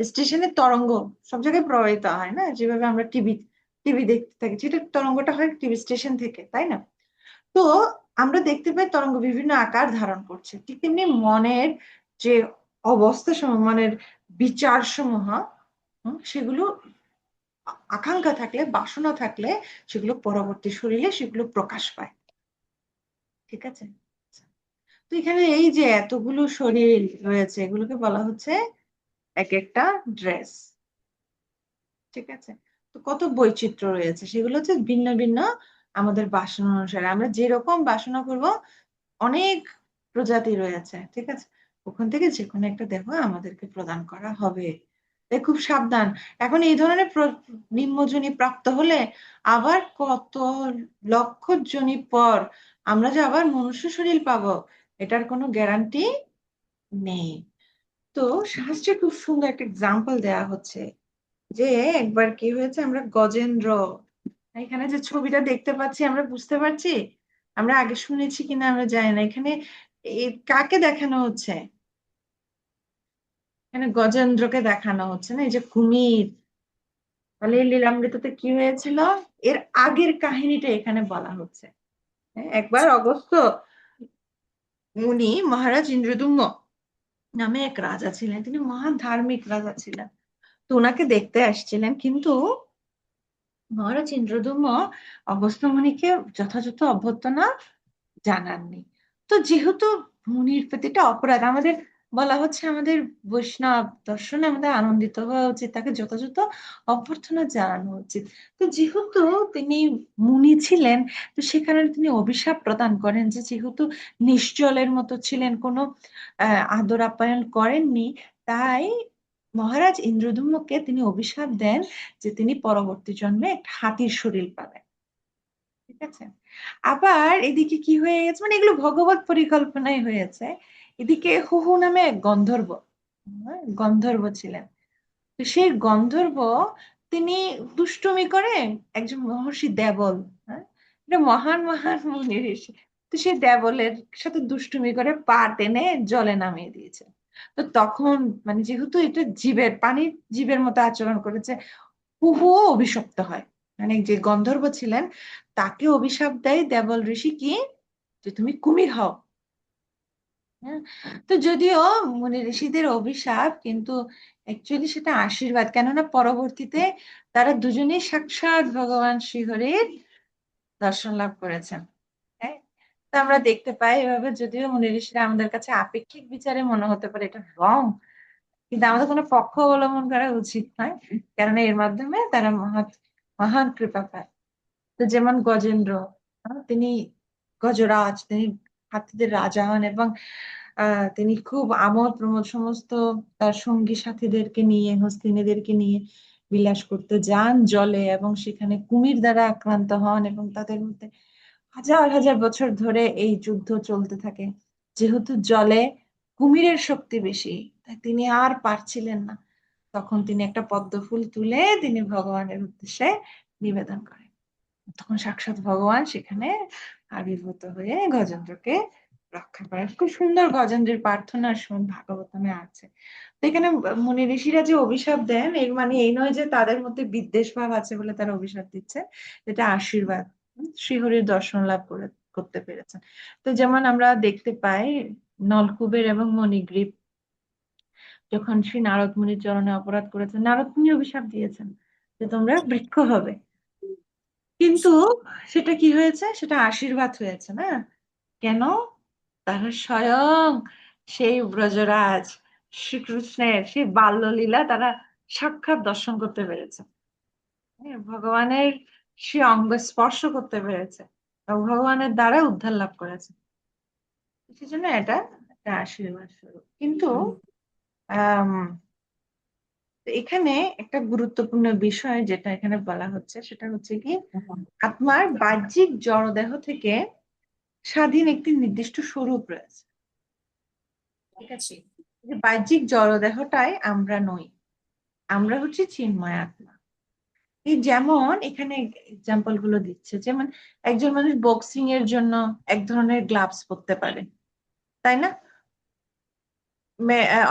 স্টেশনের তরঙ্গ সব জায়গায় প্রবাহিত হয় না, যেভাবে আমরা টিভি দেখতে থাকি, সেটা তরঙ্গটা হয় টিভি স্টেশন থেকে, তাই না? তো আমরা দেখতে পাই তরঙ্গ বিভিন্ন আকার ধারণ করছে, ঠিক তেমনি মনের যে অবস্থা সমূহ, মনের বিচার সমূহ, সেগুলো আকাঙ্ক্ষা থাকলে, বাসনা থাকলে, সেগুলো পরবর্তী শরীরে সেগুলো প্রকাশ পায়। ঠিক আছে। তো এখানে এই যে এতগুলো শরীর রয়েছে, এগুলোকে বলা হচ্ছে এক একটা ড্রেস। ঠিক আছে। তো কত বৈচিত্র্য রয়েছে, সেগুলো হচ্ছে ভিন্ন ভিন্ন আমাদের বাসনা অনুসারে, আমরা যেরকম বাসনা করব অনেক প্রজাতি রয়েছে। ঠিক আছে। ওখান থেকে যে কোনো একটা দেহ আমাদেরকে প্রদান করা হবে। তাই খুব সাবধান। এখন এই ধরনের নিম্নজনী প্রাপ্ত হলে আবার কত লক্ষ জনি পর আমরা যে আবার মনুষ্য শরীর পাবো, এটার কোনো গ্যারান্টি নেই। তো শাস্ত্রে খুব সুন্দর একটা এক্সাম্পল দেয়া হচ্ছে যে একবার কি হয়েছে, আমরা গজেন্দ্র, এখানে যে ছবিটা দেখতে পাচ্ছি আমরা বুঝতে পারছি, আমরা আগে শুনেছি কিনা আমরা জানি না, এখানে কাকে দেখানো হচ্ছে? এখানে গজেন্দ্রকে দেখানো হচ্ছে না, এই যে কুমির। তাহলে এই লীলামৃততে কি হয়েছিল, এর আগের কাহিনীটা এখানে বলা হচ্ছে। একবার অগস্ত্য মুনি মহারাজ ইন্দ্রদুম্ন নামে এক রাজা ছিলেন, তিনি মহান ধার্মিক রাজা ছিলেন। তো ওনাকে দেখতে আসছিলেন, কিন্তু মহারাজ ইন্দ্রদুম্ন অগস্ত্য মুনিকে যথাযথ অভ্যর্থনা জানাননি। তো যেহেতু মুনির প্রতি এটা অপরাধ, আমাদের বলা হচ্ছে আমাদের বৈষ্ণব দর্শনে আমাদের আনন্দিত হওয়া উচিত, তাকে যথাযথ অভ্যর্থনা জানানো উচিত। তো যেহেতু তিনি মুনি ছিলেন, তো সেখানে তিনি অভিশাপ প্রদান করেন যে যেহেতু নিশ্চলের মতো ছিলেন, কোনো আদর আপ্যায়ন করেননি, তাই মহারাজ ইন্দ্রদুম্নকে তিনি অভিশাপ দেন যে তিনি পরবর্তী জন্মে একটা হাতির শরীর পাবেন। ঠিক আছে। আবার এদিকে কি হয়ে গেছে, মানে এগুলো ভগবত পরিকল্পনায় হয়েছে। এদিকে হুহু নামে এক গন্ধর্ব, গন্ধর্ব ছিলেন। তো সেই গন্ধর্ব তিনি দুষ্টুমি করে একজন মহর্ষি দেবল, এটা মহান মহান মুনি ঋষি, তো সেই দেবলের সাথে দুষ্টুমি করে পা টেনে জলে নামিয়ে দিয়েছে। তো তখন মানে যেহেতু এটা জীবের পানির জীবের মতো আচরণ করেছে, হুহুও অভিশপ্ত হয়, মানে যে গন্ধর্ব ছিলেন তাকে অভিশাপ দেয় দেবল ঋষি, কি যে তুমি কুমির হও। হ্যাঁ। তো যদিও মুনি ঋষিদের অভিশাপ, কিন্তু অ্যাকচুয়ালি সেটা আশীর্বাদ, কেননা পরবর্তীতে তারা দুজনেই সাক্ষাৎ ভগবান শ্রীহরির দর্শন লাভ করেছেন। হ্যাঁ। তো আমরা দেখতে পাই এভাবে, যদিও মুনি ঋষিরা আমাদের কাছে আপেক্ষিক বিচারে মনে হতে পারে এটা রং, কিন্তু আমাদের কোনো পক্ষ অবলম্বন করা উচিত নয়, কারণ এর মাধ্যমে তারা মহান কৃপা পায়। তো যেমন গজেন্দ্র, তিনি গজরাজ, তিনি হাতিদের রাজা হন, এবং তিনি খুব আমোদ প্রমোদ সমস্ত তার সঙ্গী সাথীদেরকে নিয়ে, হস্তিনীদেরকে নিয়ে বিলাস করতে যান জলে, এবং সেখানে কুমির দ্বারা আক্রান্ত হন, এবং তাদের মধ্যে হাজার হাজার বছর ধরে এই যুদ্ধ চলতে থাকে। যেহেতু জলে কুমিরের শক্তি বেশি, তাই তিনি আর পারছিলেন না, তখন তিনি একটা পদ্ম ফুল তুলে তিনি ভগবানের উদ্দেশ্যে নিবেদন করেন। তখন সাক্ষাৎ ভগবান সেখানে আবির্ভূত হয়ে গজেন্দ্রকে রক্ষা করে। খুব সুন্দর গজেন্দ্রের প্রার্থনা শ্রীমদ্ ভাগবতমে আছে। তো এখানে মুনি ঋষিরা যে অভিশাপ দেন এর মানে এই নয় যে তাদের মধ্যে বিদ্বেষ ভাব আছে বলে তারা অভিশাপ দিচ্ছে, এটা আশীর্বাদ। শ্রীহরির দর্শন লাভ করতে পেরেছেন। তো যেমন আমরা দেখতে পাই নলকূবের এবং মণিগ্রীব যখন শ্রী নারদ মুনির চরণে অপরাধ করেছেন, নারদ মুনি অভিশাপ দিয়েছেন যে তোমরা বৃক্ষ হবে, কিন্তু সেটা কি হয়েছে, সেটা আশীর্বাদ হয়েছে না? কেন? তারা স্বয়ং সেই ব্রজরাজ শ্রীকৃষ্ণের সেই বাল্যলীলা তারা সাক্ষাৎ দর্শন করতে পেরেছে, হ্যাঁ, ভগবানের সে অঙ্গ স্পর্শ করতে পেরেছে, এবং ভগবানের দ্বারা উদ্ধার লাভ করেছে। সেজন্য এটা একটা আশীর্বাদ স্বরূপ। কিন্তু আহ এখানে একটা গুরুত্বপূর্ণ বিষয় যেটা এখানে বলা হচ্ছে সেটা হচ্ছে কি, আত্মার বাহ্যিক জড়দেহ থেকে স্বাধীন একটি নির্দিষ্ট স্বরূপ রয়েছে। ঠিক আছে, যে বাহ্যিক জড়দেহটাই আমরা নই, আমরা হচ্ছে চিন্ময় আত্মা। এই যেমন এখানে এক্সাম্পল গুলো দিচ্ছে, যেমন একজন মানুষ বক্সিং এর জন্য এক ধরনের গ্লাভস পরতে পারে, তাই না?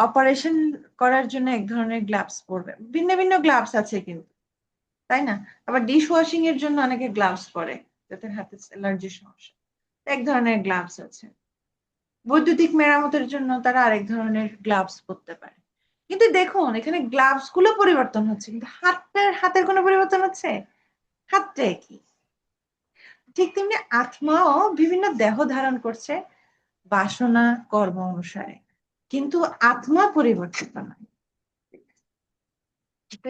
অপারেশন করার জন্য এক ধরনের গ্লাভস পরবে, ভিন্ন ভিন্ন গ্লাভস আছে কিন্তু, তাই না? আবার ডিশ ওয়াশিং এর জন্য অনেকে গ্লাভস পরে যাদের হাতে অ্যালার্জির সমস্যা, এক ধরনের গ্লাভস আছে। বৈদ্যুতিক মেরামতের জন্য তারা আরেক ধরনের গ্লাভস পরতে পারে। কিন্তু দেখুন এখানে গ্লাভস গুলো পরিবর্তন হচ্ছে, কিন্তু হাতের কোনো পরিবর্তন হচ্ছে? হাতটা কি? ঠিক তেমনি আত্মাও বিভিন্ন দেহ ধারণ করছে বাসনা কর্ম অনুসারে, কিন্তু আত্মা পরিবর্তিত নয়।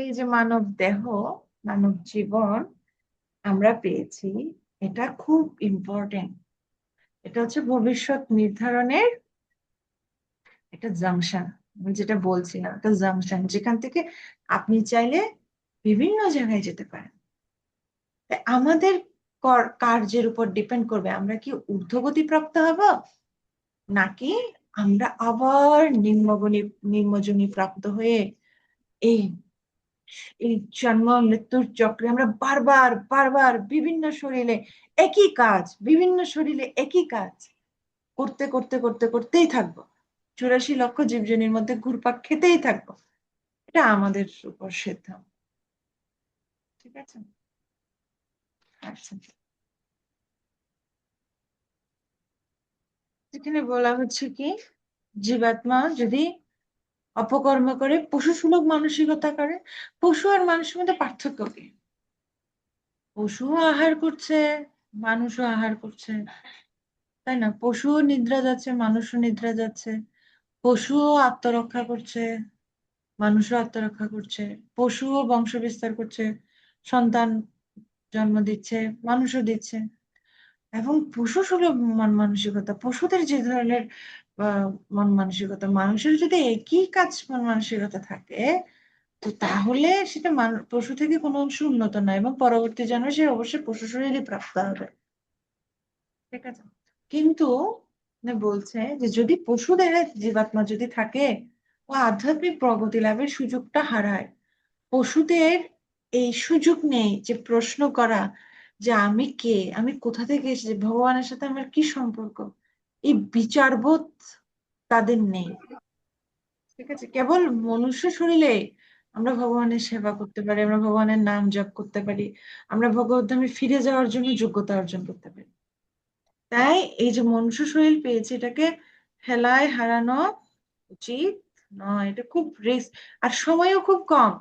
এই যে মানব দেহ, মানব জীবন আমরা পেয়েছি, এটা খুব ইম্পর্টেন্ট। এটা হচ্ছে ভবিষ্যৎ নির্ধারণের একটা জাংশন, যেটা বলছিলাম, একটা জাংশন যেখান থেকে আপনি চাইলে বিভিন্ন জায়গায় যেতে পারেন। তাই আমাদের কার্যের উপর ডিপেন্ড করবে আমরা কি ঊর্ধ্বগতি প্রাপ্ত হব, নাকি আমরা আবার নিম্নজনী প্রাপ্ত হয়ে এই এই জন্ম মৃত্যুর চক্রে আমরা বারবার বারবার বিভিন্ন শরীরে একই কাজ, বিভিন্ন শরীরে একই কাজ করতে করতে করতে করতেই থাকবো, 84 লক্ষ জীবজনীর মধ্যে ঘুরপাক খেতেই থাকবো। এটা আমাদের উপর সিদ্ধান্ত। ঠিক আছে? আচ্ছা, এখানে বলা হচ্ছে কি, জীবাত্মা যদি অপকর্ম করে, পশু সুলভ মানসিকতা করে, পশু আর মানুষের মধ্যে পার্থক্য কি? পশুও আহার করছে, মানুষও আহার করছে, তাই না? পশুও নিদ্রা যাচ্ছে, মানুষও নিদ্রা যাচ্ছে, পশুও আত্মরক্ষা করছে, মানুষও আত্মরক্ষা করছে, পশুও বংশ বিস্তার করছে, সন্তান জন্ম দিচ্ছে, মানুষও দিচ্ছে। এবং পশু সুলভ মন মানসিকতা, পশুদের যে ধরনের মন মানসিকতা, মানুষের যদি একই কাজ মন মানসিকতা থাকে, তো তাহলে সেটা পশু থেকে কোনো অংশ উন্নত নয়, এবং পরবর্তী জন্মে সে অবশ্যই পশু শরীরই প্রাপ্ত হবে। ঠিক আছে? কিন্তু বলছে যে যদি পশু দেহে জীবাত্মা যদি থাকে, ও আধ্যাত্মিক প্রগতি লাভের সুযোগটা হারায়। পশুদের এই সুযোগ নেই যে প্রশ্ন করা যে আমি কে, আমি কোথা থেকে এসেছি, ভগবানের সাথে আমার কি সম্পর্ক, এই বিচারবোধ তাদের নেই। ঠিক আছে? কেবল মনুষ্য শরীরে আমরা ভগবানের সেবা করতে পারি, আমরা ভগবানের নাম জপ করতে পারি, আমরা ভগবত ধামে ফিরে যাওয়ার জন্য যোগ্যতা অর্জন করতে পারি। তাই এই যে মনুষ্য শরীর পেয়েছে, এটাকে হেলায় হারানো উচিত নয়। এটা খুব রিস্ক, আর সময়ও খুব কম।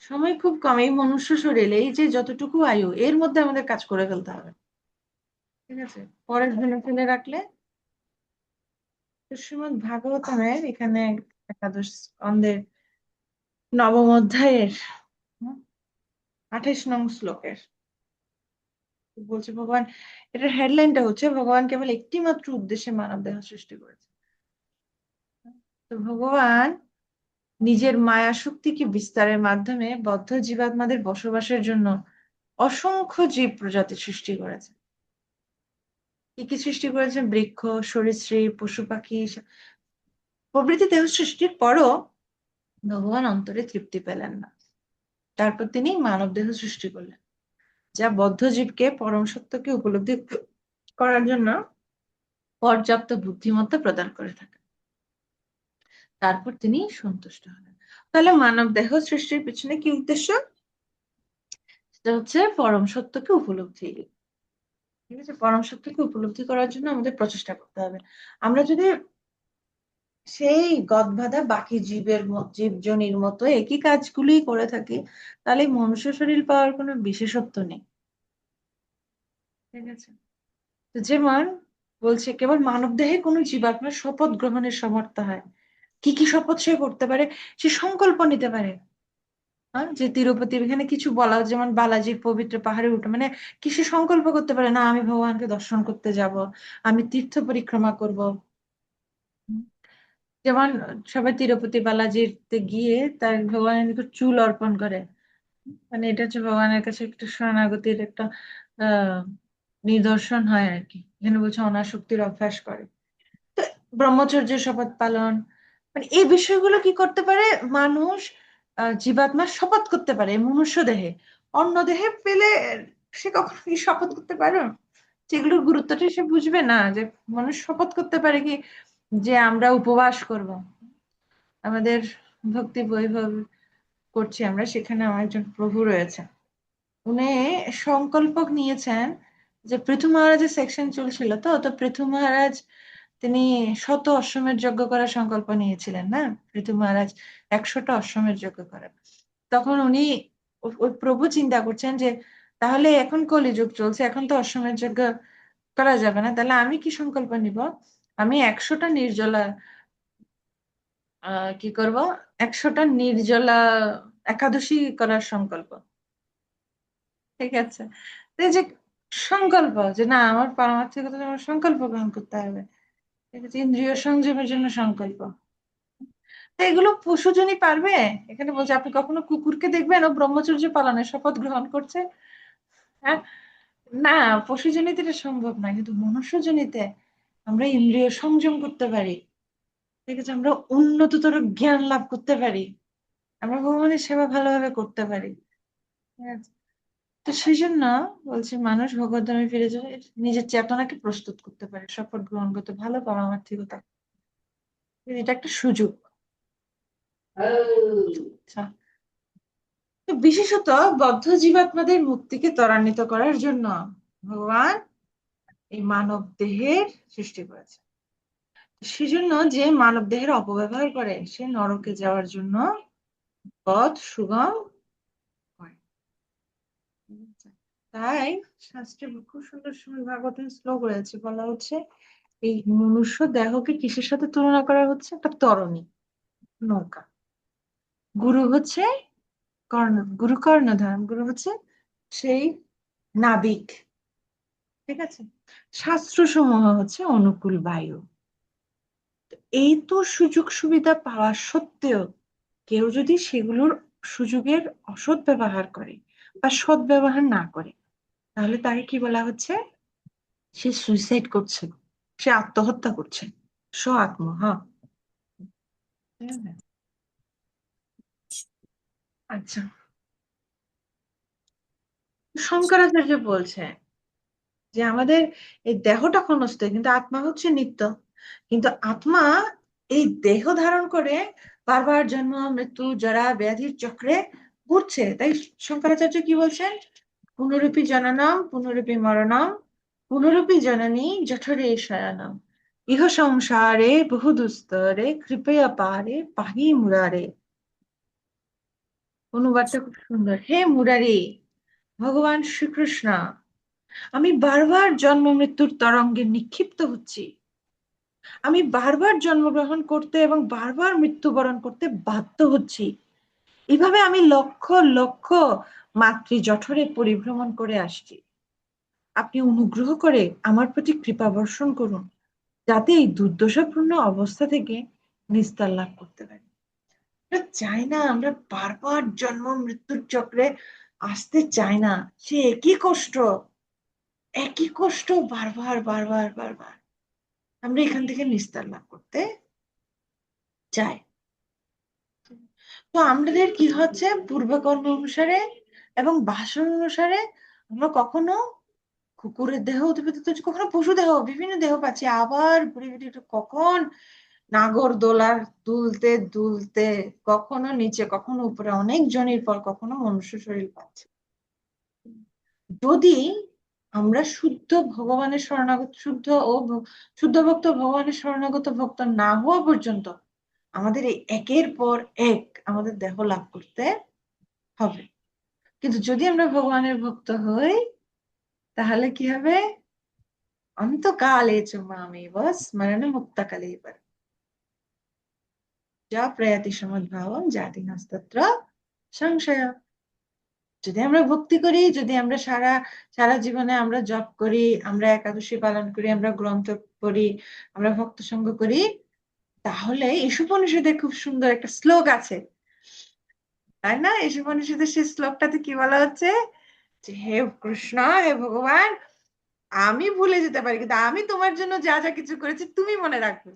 সময় খুব কম। এই মনুষ্য শরীর, এই যে যতটুকু আয়ু, এর মধ্যে আমাদের কাজ করে ফেলতে হবে। ঠিক আছে? পরের দিনে ফেলে রাখলে। তো শ্রীমদ্ ভাগবতমের এখানে একাদশ স্কন্ধের 9ম অধ্যায়ের 28 নং শ্লোকের বলছে ভগবান, এটার হেডলাইনটা হচ্ছে ভগবান কেবল একটি মাত্র উদ্দেশ্যে মানব দেহ সৃষ্টি করেছে। তো ভগবান নিজের মায়া শক্তিকে বিস্তারের মাধ্যমে বদ্ধ জীবাত্মাদের বসবাসের জন্য অসংখ্য জীব প্রজাতি সৃষ্টি করেছে। কি কি সৃষ্টি করেছেন? বৃক্ষ, সরীসৃপ, পশু পাখি প্রভৃতি দেহ সৃষ্টির পরও ভগবান অন্তরে তৃপ্তি পেলেন না। তারপর তিনি মানব দেহ সৃষ্টি করলেন, যা বদ্ধ জীবকে পরম সত্যকে উপলব্ধি করার জন্য পর্যাপ্ত বুদ্ধিমত্তা প্রদান করে থাকেন, তারপর তিনি সন্তুষ্ট হলেন। তাহলে মানব দেহ সৃষ্টির পিছনে কি উদ্দেশ্য? সেটা হচ্ছে পরম সত্যকে উপলব্ধি। ঠিক আছে, পরম সত্যকে উপলব্ধি করার জন্য আমাদের প্রচেষ্টা করতে হবে। আমরা যদি সেই গদবাঁধা বাকি জীবজনির মতো একই কাজগুলি করে থাকি, তাহলে মনুষ্য শরীর পাওয়ার কোনো বিশেষত্ব নেই। ঠিক আছে, তো যেমন বলছে কেবল মানব দেহে কোনো জীবাত্মার শপথ গ্রহণের সমর্থ হয়। কি কি শপথ সে করতে পারে? সে সংকল্প নিতে পারে। যে তিরুপতি এখানে কিছু বলা, যেমন বালাজির পবিত্র পাহাড়ে উঠে, মানে কি সে সংকল্প করতে পারে, না আমি ভগবানকে দর্শন করতে যাব, আমি তীর্থ পরিক্রমা করব। যেমন সবাই তিরুপতি বালাজিতে গিয়ে তার ভগবানের নিকট চুল অর্পণ করে, মানে এটা হচ্ছে ভগবানের কাছে একটা শরণাগতির একটা আহ নিদর্শন হয় আর কি। এখানে বলছে অনাসক্তির অভ্যাস করে। তো ব্রহ্মচর্যের শপথ পালন, মানে এই বিষয়গুলো কি করতে পারে মানুষ, জীবাত্মার শপথ করতে পারে মনুষ্য দেহে। অন্য দেহে পেলে সে কখনো কি শপথ করতে পারে? যেগুলোর গুরুত্বটা সে বুঝবে না, যে মানুষ শপথ করতে পারে কি যে আমরা উপবাস করব। আমাদের ভক্তি বৈভব করছি আমরা, সেখানে আমার একজন প্রভু রয়েছে, উনি সংকল্প নিয়েছেন যে পৃথু মহারাজের সেকশন চলছিল, তো পৃথু মহারাজ তিনি 100 অশ্বমেধ যজ্ঞ করার সংকল্প নিয়েছিলেন না। পৃথু মহারাজ 100টা অশ্বমেধ যজ্ঞ করেন। তখন উনি ওই প্রভু চিন্তা করছেন যে তাহলে এখন কলিযুগ চলছে, এখন তো অশ্বমেধ যজ্ঞ করা যাবে না, তাহলে আমি কি সংকল্প নিব? আমি 100টা নির্জলা কি করব? 100টা নির্জলা একাদশী করার সংকল্প। ঠিক আছে, তো এই যে সংকল্প, যে না আমার পারমার্থিকতা আমার সংকল্প গ্রহণ করতে হবে। ঠিক আছে, ইন্দ্রিয় সংযমের জন্য সংকল্প। তো এগুলো পশুজনই পারবে? এখানে বলছে আপনি কখনো কুকুরকে দেখবেন ও ব্রহ্মচর্য পালনের শপথ গ্রহণ করছে? হ্যাঁ, না, পশুজনিতে এটা সম্ভব না, কিন্তু মনুষ্যজনিতে আমরা ইন্দ্রিয় সংযম করতে পারি। ঠিক আছে, আমরা উন্নততর জ্ঞান লাভ করতে পারি, আমরা ভগবানের সেবা ভালোভাবে করতে পারি। ঠিক আছে? তো সেই জন্য বলছি মানুষ ভগবত ধামে ফিরে যাবে, নিজের চেতনাকে প্রস্তুত করতে পারে শপথ গ্রহণ করতে, ভালো পারমার্থিকতা। এটা একটা সুযোগ। আচ্ছা, তো বিশেষত বদ্ধ জীবাত্মাদের মুক্তিকে ত্বরান্বিত করার জন্য ভগবান এই মানব দেহের সৃষ্টি করেছে। সেজন্য যে মানব দেহের অপব্যবহার করে সে নরকে যাওয়ার জন্য পথ সুগম করে। তাই শাস্ত্রে খুব সুন্দর সুন্দর ভাগবতের শ্লোক রয়েছে, বলা হচ্ছে এই মনুষ্য দেহকে কিসের সাথে তুলনা করা হচ্ছে? একটা তরণী, নৌকা। গুরু হচ্ছে গুরু কর্ণধার, গুরু হচ্ছে সেই নাবিক। ঠিক আছে, শাস্ত্র সমূহ হচ্ছে অনুকূল বায়ু। এই তো সুযোগ সুবিধা পাওয়া সত্ত্বেও কেউ যদি সেগুলোর সুযোগের অসৎ ব্যবহার করে বা সৎ ব্যবহার না করে, তাহলে তাকে কি বলা হচ্ছে? সে সুইসাইড করছে, সে আত্মহত্যা করছে, আত্মহা। আচ্ছা, শঙ্করাচার্য বলছে যে আমাদের এই দেহটা ক্ষণস্থায়ী, কিন্তু আত্মা হচ্ছে নিত্য। কিন্তু আত্মা এই দেহ ধারণ করে বারবার জন্ম মৃত্যু জরা ব্যাধির চক্রে ঘুরছে। তাই শঙ্করাচার্য কি বলছেন? পুনরূপী জননম পুনরূপী মরণম পুনরূপী জননী জঠরে শয়নম ইহ সংসারে বহু দুস্তরে কৃপয়া পারে পাহি মুরারে। অনুবাদটা খুব সুন্দর। হে মুরারি, ভগবান শ্রীকৃষ্ণ, আমি বারবার জন্ম মৃত্যুর তরঙ্গে নিক্ষিপ্ত হচ্ছি, আমি বারবার জন্মগ্রহণ করতে এবং বারবার মৃত্যুবরণ করতে বাধ্য হচ্ছি। এভাবে আমি লক্ষ লক্ষ মাতৃ জঠরে পরিভ্রমণ করে আসছি। আপনি অনুগ্রহ করে আমার প্রতি কৃপা বর্ষণ করুন, যাতে এই দুর্দশাপূর্ণ অবস্থা থেকে নিস্তার লাভ করতে পারি। আমরা চাই না, আমরা বারবার জন্ম মৃত্যুর চক্রে আসতে চাই না। সে একই কষ্ট বারবার বারবার বারবার, আমরা এখান থেকে নিস্তার লাভ করতে চাই। তো আমাদের কি হচ্ছে? পূর্বকর্ম অনুসারে এবং বাসন অনুসারে আমরা কখনো কুকুরের দেহ অতিবাহিত হচ্ছে, কখনো পশু দেহ, বিভিন্ন দেহ পাচ্ছি, আবার ঘুরে ফিরে একটু কখন নাগরদোলার দুলতে দুলতে কখনো নিচে কখনো উপরে, অনেক জনের পর কখনো মনুষ্য শরীর পাচ্ছে। যদি আমরা শুদ্ধ ভগবানের শরণাগত, শুদ্ধ ভক্ত ভগবানের শরণাগত ভক্ত না হওয়া পর্যন্ত আমাদের এই একের পর এক আমাদের দেহ লাভ করতে হবে। কিন্তু যদি আমরা ভগবানের ভক্ত হই তাহলে কি হবে? অন্তকালে চ মামেব স্মরণ মুক্তকালে এবার যা প্রয়াতি সমদ্ভাবম জাতি নাস্তত্র সংশয়। যদি আমরা ভক্তি করি, যদি আমরা সারা সারা জীবনে আমরা জপ করি, আমরা একাদশী পালন করি, আমরা গ্রন্থ পড়ি, আমরা ভক্ত সঙ্গ করি, তাহলে ঈশোপনিষদে খুব সুন্দর একটা শ্লোক আছে, তাই না? ঈশোপনিষদের সেই শ্লোকটাতে কি বলা হচ্ছে যে হে কৃষ্ণ, হে ভগবান, আমি ভুলে যেতে পারি কিন্তু আমি তোমার জন্য যা যা কিছু করেছি তুমি মনে রাখবে।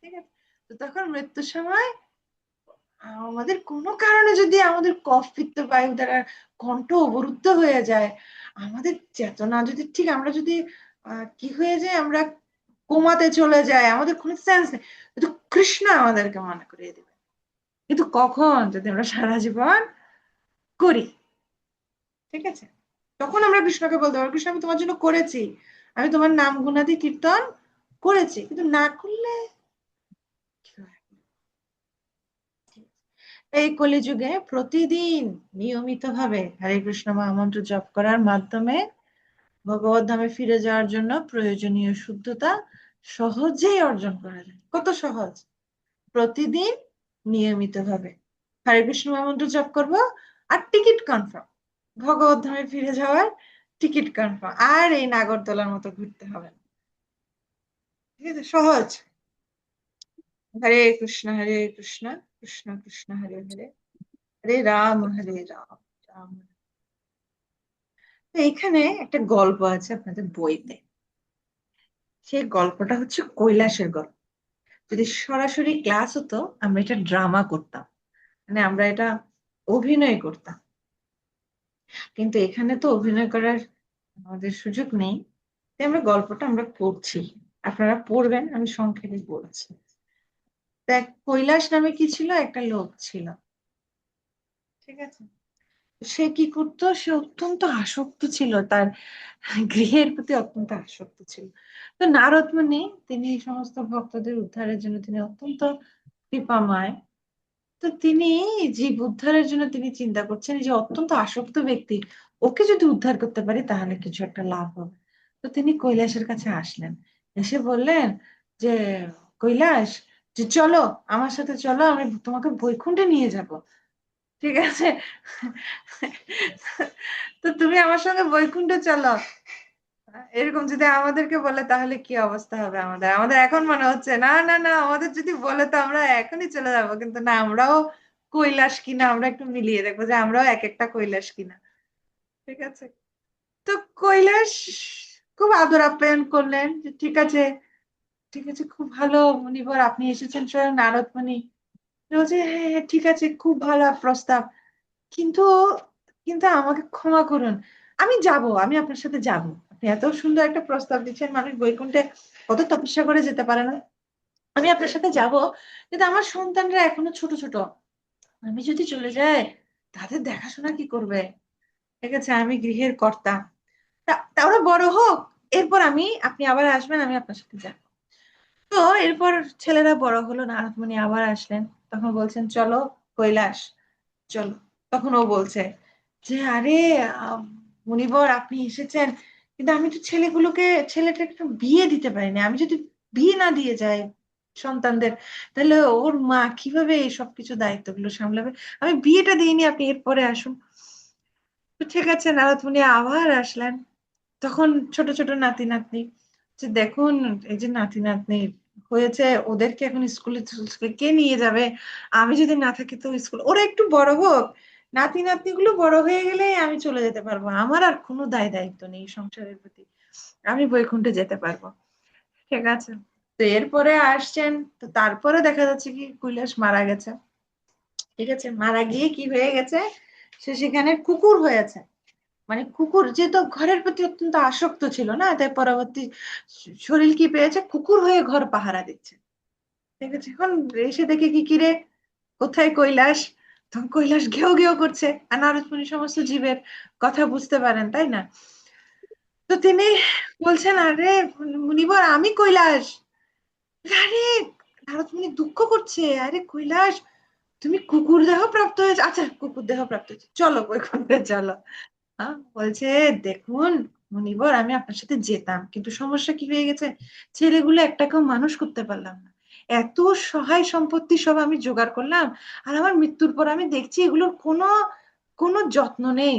ঠিক আছে? তো তখন মৃত্যুর সময় আমাদের কোনো কারণে যদি আমাদের কফ পিত্ত বায়ু দ্বারা কণ্ঠ অবরুদ্ধ হয়ে যায়, আমাদের চেতনা যদি ঠিক আমরা যদি কি হয়ে যায়, আমরা কোমাতে চলে যায়, আমাদের কোনো সেন্স নেই, কিন্তু কৃষ্ণ আমাদেরকে মনে করিয়ে দেবে। কিন্তু কখন? যদি আমরা সারা জীবন করি, ঠিক আছে, তখন আমরা কৃষ্ণকে বলতে পারবো কৃষ্ণ আমি তোমার জন্য করেছি, আমি তোমার নাম গুণাদি কীর্তন করেছি। কিন্তু না করলে কি হয়? এই কলিযুগে প্রতিদিন নিয়মিতভাবে হরে কৃষ্ণ মহামন্ত্র জপ করার মাধ্যমে ভগবত ধামে ফিরে যাওয়ার জন্য প্রয়োজনীয় শুদ্ধতা সহজেই অর্জন করা যায়। কত সহজ! প্রতিদিন নিয়মিতভাবে হরে কৃষ্ণ মহামন্ত্র জপ করবো আর টিকিট কনফার্ম, ভগবত ধামে ফিরে যাওয়ার টিকিট কনফার্ম, আর এই নাগরদোলার মতো ঘুরতে হবে না। ঠিক আছে? সহজ। হরে কৃষ্ণ কৃষ্ণ কৃষ্ণ হরে হরে, হরে রাম রাম রাম। তো এখানে একটা গল্প আছে আপনাদের বইতে, সেই গল্পটা হচ্ছে কৈলাসের গল্প। যদি সরাসরি ক্লাস হতো আমরা এটা ড্রামা করতাম, মানে আমরা এটা অভিনয় করতাম, কিন্তু এখানে তো অভিনয় করার আমাদের সুযোগ নেই, তাই আমরা গল্পটা আমরা পড়ছি, আপনারা পড়বেন, আমি সংক্ষেপে বলছি। দেখ, কৈলাস নামে কি ছিল, একটা লোক ছিল, ঠিক আছে? সে কি করতো, সে অত্যন্ত আসক্ত ছিল, তার গৃহের প্রতি অত্যন্ত আসক্ত ছিল। তো নারদ মুনি, তিনি এই সমস্ত ভক্তদের উদ্ধারের জন্য তিনি অত্যন্ত কৃপাময়। তো তিনি জীব উদ্ধারের জন্য তিনি চিন্তা করছেন যে অত্যন্ত আসক্ত ব্যক্তি, ওকে যদি উদ্ধার করতে পারি তাহলে কিছু একটা লাভ হবে। তো তিনি কৈলাসের কাছে আসলেন, এসে বললেন যে কৈলাস, যে চলো আমার সাথে চলো, আমি তোমাকে বৈকুণ্ঠে নিয়ে যাব। ঠিক আছে? তো তুমি আমার সঙ্গে বৈকুণ্ঠে চলো। এরকম যদি আমাদেরকে বলে তাহলে কি অবস্থা হবে আমাদের? আমাদের এখন মনে হচ্ছে না না না, আমাদের যদি বলে তো আমরা এখনই চলে যাবো, কিন্তু না, আমরাও কৈলাস কিনা, আমরা একটু মিলিয়ে দেখবো যে আমরাও এক একটা কৈলাস কিনা। ঠিক আছে? তো কৈলাস খুব আদর আপ্যায়ন করলেন, যে ঠিক আছে, ঠিক আছে, খুব ভালো মুনিবর, আপনি এসেছেন স্বয়ং নারদ মুনি। বলছে হ্যাঁ হ্যাঁ, ঠিক আছে, খুব ভালো প্রস্তাব, কিন্তু কিন্তু আমাকে ক্ষমা করুন, আমি যাব, আমি আপনার সাথে যাব। আপনি এত সুন্দর একটা প্রস্তাব দিচ্ছেন, মানুষ বৈকুণ্ঠে কত তপস্যা করে যেতে পারে না, আমি আপনার সাথে যাব, কিন্তু আমার সন্তানরা এখনো ছোট ছোট, আমি যদি চলে যাই তাদের দেখাশোনা কি করবে? ঠিক আছে, আমি গৃহের কর্তা, তা ওরা বড় হোক, এরপর আপনি আবার আসবেন, আমি আপনার সাথে যাব। তো এরপর ছেলেরা বড় হলো, নারদ মুনি আবার আসলেন, তখন বলছেন চলো কৈলাস, চলো। তখন ও বলছে যে আরে আহ, মুনিবর আপনি এসেছেন, কিন্তু আমি তো ছেলেটাকে একটু বিয়ে দিতে পারিনি, আমি যদি বিয়ে না দিয়ে যাই সন্তানদের, তাহলে ওর মা কিভাবে এই সবকিছু দায়িত্বগুলো সামলাবে, আমি বিয়েটা দিইনি, আপনি এরপরে আসুন। তো ঠিক আছে, নারদ মুনি আবার আসলেন, তখন ছোট ছোট নাতি নাতনি, যে দেখুন এই যে নাতি নাতনি হয়েছে, ওদেরকে এখন স্কুলে কে নিয়ে যাবে, আমি যদি না থাকি তো স্কুল, ওরা একটু বড় হোক, নাতি নাতনি গুলো বড় হয়ে গেলে আমি চলে যেতে পারবো, আমার আর কোনো দায় দায়িত্ব নেই সংসারের প্রতি, আমি বৈকুণ্ঠে যেতে পারবো। ঠিক আছে? তো এরপরে আসছেন, তো তারপরে দেখা যাচ্ছে কি কৈলাস মারা গেছে। ঠিক আছে, মারা গিয়ে কি হয়ে গেছে, সে সেখানে কুকুর হয়েছে। মানে কুকুর যেহেতু ঘরের প্রতি অত্যন্ত আসক্ত ছিল না, তাই পরবর্তী শরীর কি পেয়েছে, কুকুর হয়ে ঘর পাহারা দিচ্ছে। ঠিক আছে, এখন এসে দেখে কি কিরে কোথায় কৈলাস, তখন কৈলাস ঘেউ ঘেউ করছে, আর নারদ মুনি সমস্ত জীবের কথা বুঝতে পারেন, তাই না? তো তিনি বলছেন, আরে মুনিবর আমি কৈলাস। আরে নারদ মুনি দুঃখ করছে, আরে কৈলাস তুমি কুকুর দেহ প্রাপ্ত হয়েছে, আচ্ছা কুকুর দেহ প্রাপ্ত হয়েছে, চলো বৈকুণ্ঠে চলো। বলছে দেখুন মুনিবর, আমি আপনার সাথে যেতাম, কিন্তু সমস্যা কি হয়ে গেছে, ছেলেগুলো একটাকেও মানুষ করতে পারলাম না। এত সহায় সম্পত্তি সব আমি জোগাড় করলাম, আর আমার মৃত্যুর পর আমি দেখছি এগুলোর কোনো কোনো যত্ন নেই,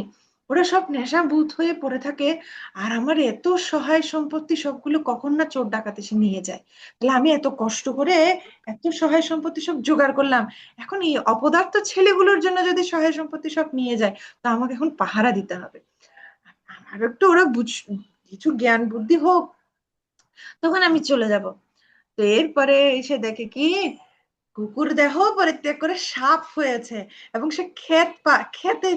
ওরা সব নেশাভূত হয়ে পড়ে থাকে। আর আমার এত সহায় সম্পত্তি সবগুলো কখন না চোর ডাকাত এসে নিয়ে যায়। তাহলে আমি এত কষ্ট করে এত সহায় সম্পত্তি সব জোগাড় করলাম, এখন এই অপদার্থ ছেলেগুলোর জন্য যদি সহায় সম্পত্তি সব নিয়ে যায়, তো আমাকে এখন পাহারা দিতে হবে। আর একটু ওরা কিছু জ্ঞান বুদ্ধি হোক, তখন আমি চলে যাব। তো এরপরে এসে দেখে কি কুকুর দেহ পরিত্যাগ করে সাপ হয়েছে, এবং সে খেতে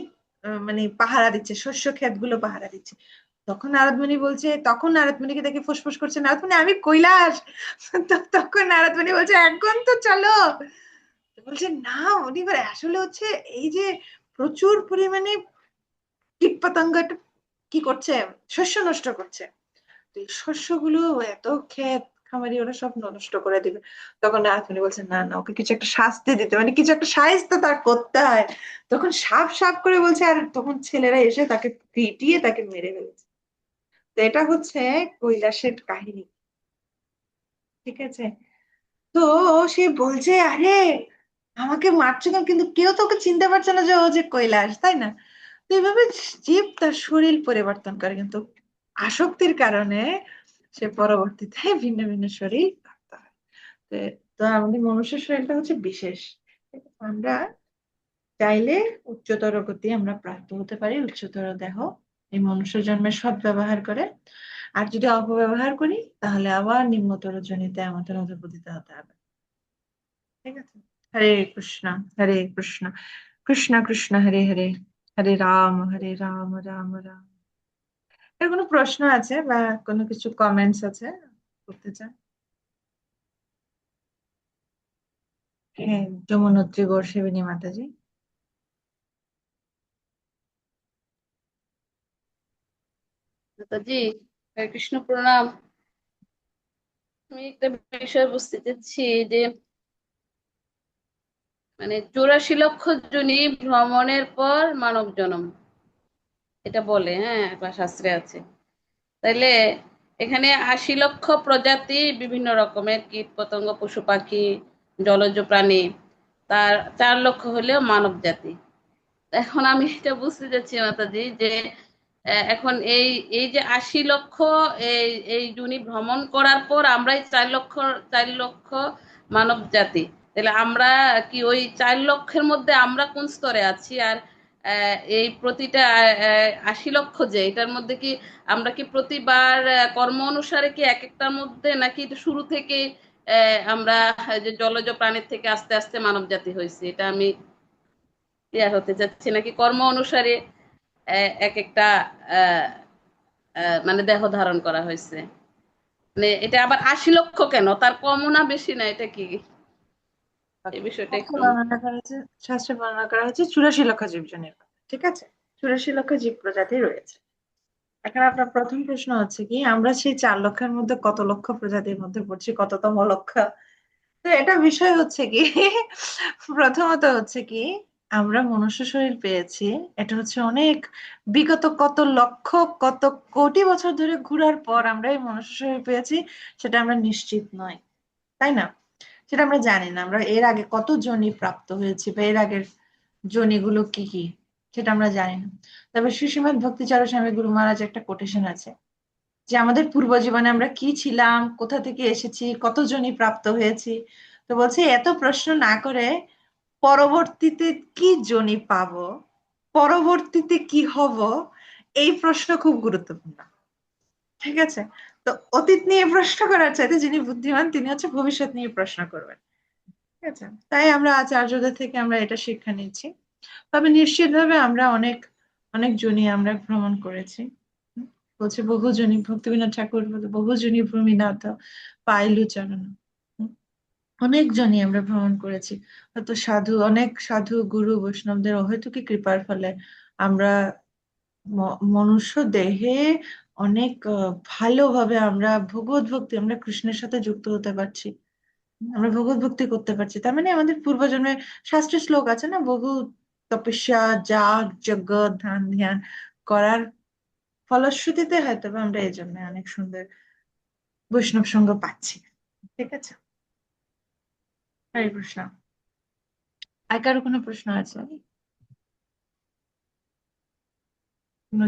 মানে পাহারা দিচ্ছে, শস্য ক্ষেতগুলো পাহারা দিচ্ছে। তখন নারদমণি বলছে, তখন নারদমণিকে দেখে ফুসফুস করছে, নারদমণি আমি কৈলাস। তখন নারদমণি বলছে এখন তো চলো। তো বলছে না মুনিবার, আসলে হচ্ছে এই যে প্রচুর পরিমাণে কীটপতঙ্গ একটা কি করছে, শস্য নষ্ট করছে। তো এই শস্যগুলো এত ক্ষেত খামারি ওরা সব নষ্ট করে দিবে। তখন রাধুনি বলছে না না, ওকে কিছু একটা শাস্তি দিতে, মানে কিছু একটা শায়েস্তা তার করতে হয়। তখন সাপ সাপ করে বলছে, আর তখন ছেলেরা এসে তাকে পিটিয়ে তাকে মেরে ফেলেছে। তো এটা হচ্ছে কৈলাসের কাহিনী। ঠিক আছে, তো সে বলছে আরে আমাকে মারছো কেন, কিন্তু কেউ তো ওকে চিনতে পারছে না যে ও যে কৈলাস, তাই না? তো এইভাবে জীব তার শরীর পরিবর্তন করে, কিন্তু আসক্তির কারণে সে পরবর্তীতে ভিন্ন ভিন্ন শরীর প্রাপ্ত হয়। তো তো আমাদের মনুষ্যের শরীরটা হচ্ছে বিশেষ। আমরা চাইলে উচ্চতর গতি আমরা প্রাপ্ত হতে পারি, উচ্চতর দেহ এই মনুষ্য জন্মের সৎ ব্যবহার করে। আর যদি অপব্যবহার করি, তাহলে আবার নিম্নতর জনিতে আমাদের অধঃপতিত হতে হবে। ঠিক আছে, হরে কৃষ্ণ হরে কৃষ্ণ কৃষ্ণ কৃষ্ণ হরে হরে, হরে রাম রাম রাম। এর কোনো প্রশ্ন আছে বা কোনো কিছু কমেন্টস আছে করতে চান? হ্যাঁ, যমুনত্রী গৌরসেবিনী মাতাজি। মাতাজি, হরে কৃষ্ণ প্রণাম। আমি একটা বিষয় বুঝতে চাচ্ছি যে মানে 84 লক্ষ যোনি ভ্রমণের পর মানব জন্ম, এটা বলে, হ্যাঁ, বা শাস্ত্রে আছে। তাইলে এখানে 80 লক্ষ প্রজাতি বিভিন্ন রকমের কীট পতঙ্গ পশু পাখি জলজ প্রাণী, তার 4 লক্ষ হলেও মানব জাতি। এখন আমি এটা বুঝতে চাচ্ছি মাতাজি যে এখন এই এই যে 80 লক্ষ এই এই জুনি ভ্রমণ করার পর আমরাই 4 লক্ষ মানব জাতি, তাহলে আমরা কি ওই 4 লক্ষের মধ্যে আমরা কোন স্তরে আছি? আর এই প্রতিটা 80 লক্ষ যে এটার মধ্যে কি আমরা কি প্রতিবার কর্ম অনুসারে কি এক একটার মধ্যে, নাকি এটা শুরু থেকে আমরা যে জলজ প্রাণীর থেকে আস্তে আস্তে মানব জাতি হয়েছে, এটা আমি ক্লিয়ার হতে চাচ্ছি, নাকি কর্ম অনুসারে এক একটা আহ, মানে দেহ ধারণ করা হয়েছে? মানে এটা আবার 80 লক্ষ কেন, তার কমও না বেশি না, এটা কি এই বিষয়টা শাস্ত্রে একটু। বর্ণনা করা হয়েছে, শাস্ত্রে বর্ণনা করা হয়েছে 84 লক্ষ জীবজনের কথা। ঠিক আছে, 84 লক্ষ জীব প্রজাতি রয়েছে। এখন আপনার প্রথম প্রশ্ন হচ্ছে কি, আমরা সেই 4 লক্ষের মধ্যে কত লক্ষ প্রজাতির মধ্যে পড়ছি, কততম লক্ষ? তো এটা বিষয় হচ্ছে কি, প্রথমত হচ্ছে কি, আমরা মনুষ্য শরীর পেয়েছি, এটা হচ্ছে অনেক বিগত কত লক্ষ কত কোটি বছর ধরে ঘোরার পর আমরা এই মনুষ্য শরীর পেয়েছি, সেটা আমরা নিশ্চিত নয়, তাই না? সেটা আমরা জানি না, আমরা এর আগে কত যোনি প্রাপ্ত হয়েছি বা এর আগের যোনিগুলো কি কি, সেটা আমরা জানি না। তবে শ্রী শ্রীমদ ভক্তিচারু স্বামী গুরু মহারাজ একটা কোটেশন আছে, যে আমাদের পূর্ব জীবনে আমরা কি ছিলাম, কোথা থেকে এসেছি, কত যোনি প্রাপ্ত হয়েছি। তো বলছে এত প্রশ্ন না করে পরবর্তীতে কি যোনি পাবো, পরবর্তীতে কি হব, এই প্রশ্ন খুব গুরুত্বপূর্ণ। ঠিক আছে, তো অতীত নিয়ে প্রশ্ন করার চাইতে যিনি বুদ্ধিমান তিনি হচ্ছে ভবিষ্যৎ নিয়ে প্রশ্ন করবেন। ঠিক আছে, তাই আমরা আচার্যদের থেকে আমরা এটা শিক্ষা নিচ্ছি। তবে নিশ্চিতভাবে আমরা অনেক অনেক জনি আমরা ভ্রমণ করেছি। বলছে বহুজনী, ভক্তিবিনোদ ঠাকুর বলে বহুজনী ভূমিনাথ পাইলু চরণ। অনেক জনই আমরা ভ্রমণ করেছি। হয়তো অনেক সাধু গুরু বৈষ্ণবদের অহেতুকী কৃপার ফলে আমরা মনুষ্য দেহে অনেক ভালোভাবে আমরা ভগবত ভক্তি, আমরা কৃষ্ণের সাথে যুক্ত হতে পারছি, আমরা ভগবত ভক্তি করতে পারছি। তার মানে আমাদের পূর্বজন্মে শাস্ত্রের শ্লোক আছে না, বহু তপস্যা যাগ যজ্ঞ ধ্যান ধ্যান করার ফলশ্রুতিতে হয়তো বা আমরা এই জন্য অনেক সুন্দর বৈষ্ণব সঙ্গ পাচ্ছি। ঠিক আছে, হরে কৃষ্ণ। আর কারো কোনো প্রশ্ন আছে? কোনো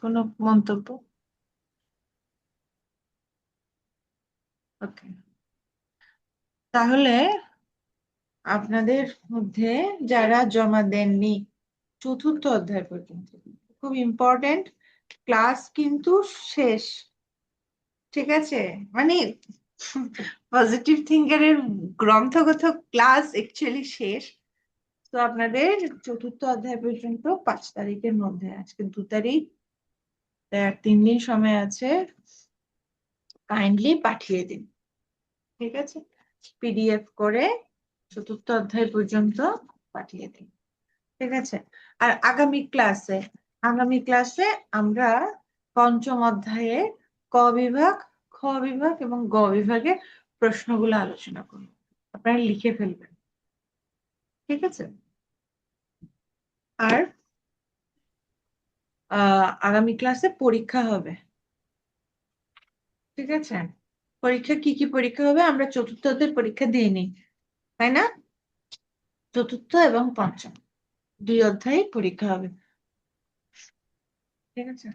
কোনো মন্তব্য? ওকে, তাহলে আপনাদের মধ্যে যারা জমা দেননি চতুর্থ অধ্যায় পর্যন্ত, খুব ইম্পর্টেন্ট, ক্লাস কিন্তু শেষ। ঠিক আছে, মানে পজিটিভ থিঙ্কারের গ্রন্থগত ক্লাস অ্যাকচুয়ালি শেষ। তো আপনাদের চতুর্থ অধ্যায় পর্যন্ত 5 তারিখের মধ্যে, আজকে 2 তারিখ, তাই আর 3 দিন সময় আছে, কাইন্ডলি পাঠিয়ে দিন। ঠিক আছে, পিডিএফ করে চতুর্থ অধ্যায় পর্যন্ত পাঠিয়ে দিন। ঠিক আছে, আর আগামী ক্লাসে আমরা পঞ্চম অধ্যায়ে ক বিভাগ, খ বিভাগ এবং গ বিভাগের প্রশ্নগুলো আলোচনা করব, আপনারা লিখে ফেলবেন। ঠিক আছে, আর আগামী ক্লাসে পরীক্ষা হবে। ঠিক আছে, পরীক্ষা কি কি পরীক্ষা হবে? আমরা চতুর্থ অধ্যায়ের পরীক্ষা দিইনি, তাই না? চতুর্থ এবং পঞ্চম 2 অধ্যায়ে পরীক্ষা হবে। ঠিক আছে,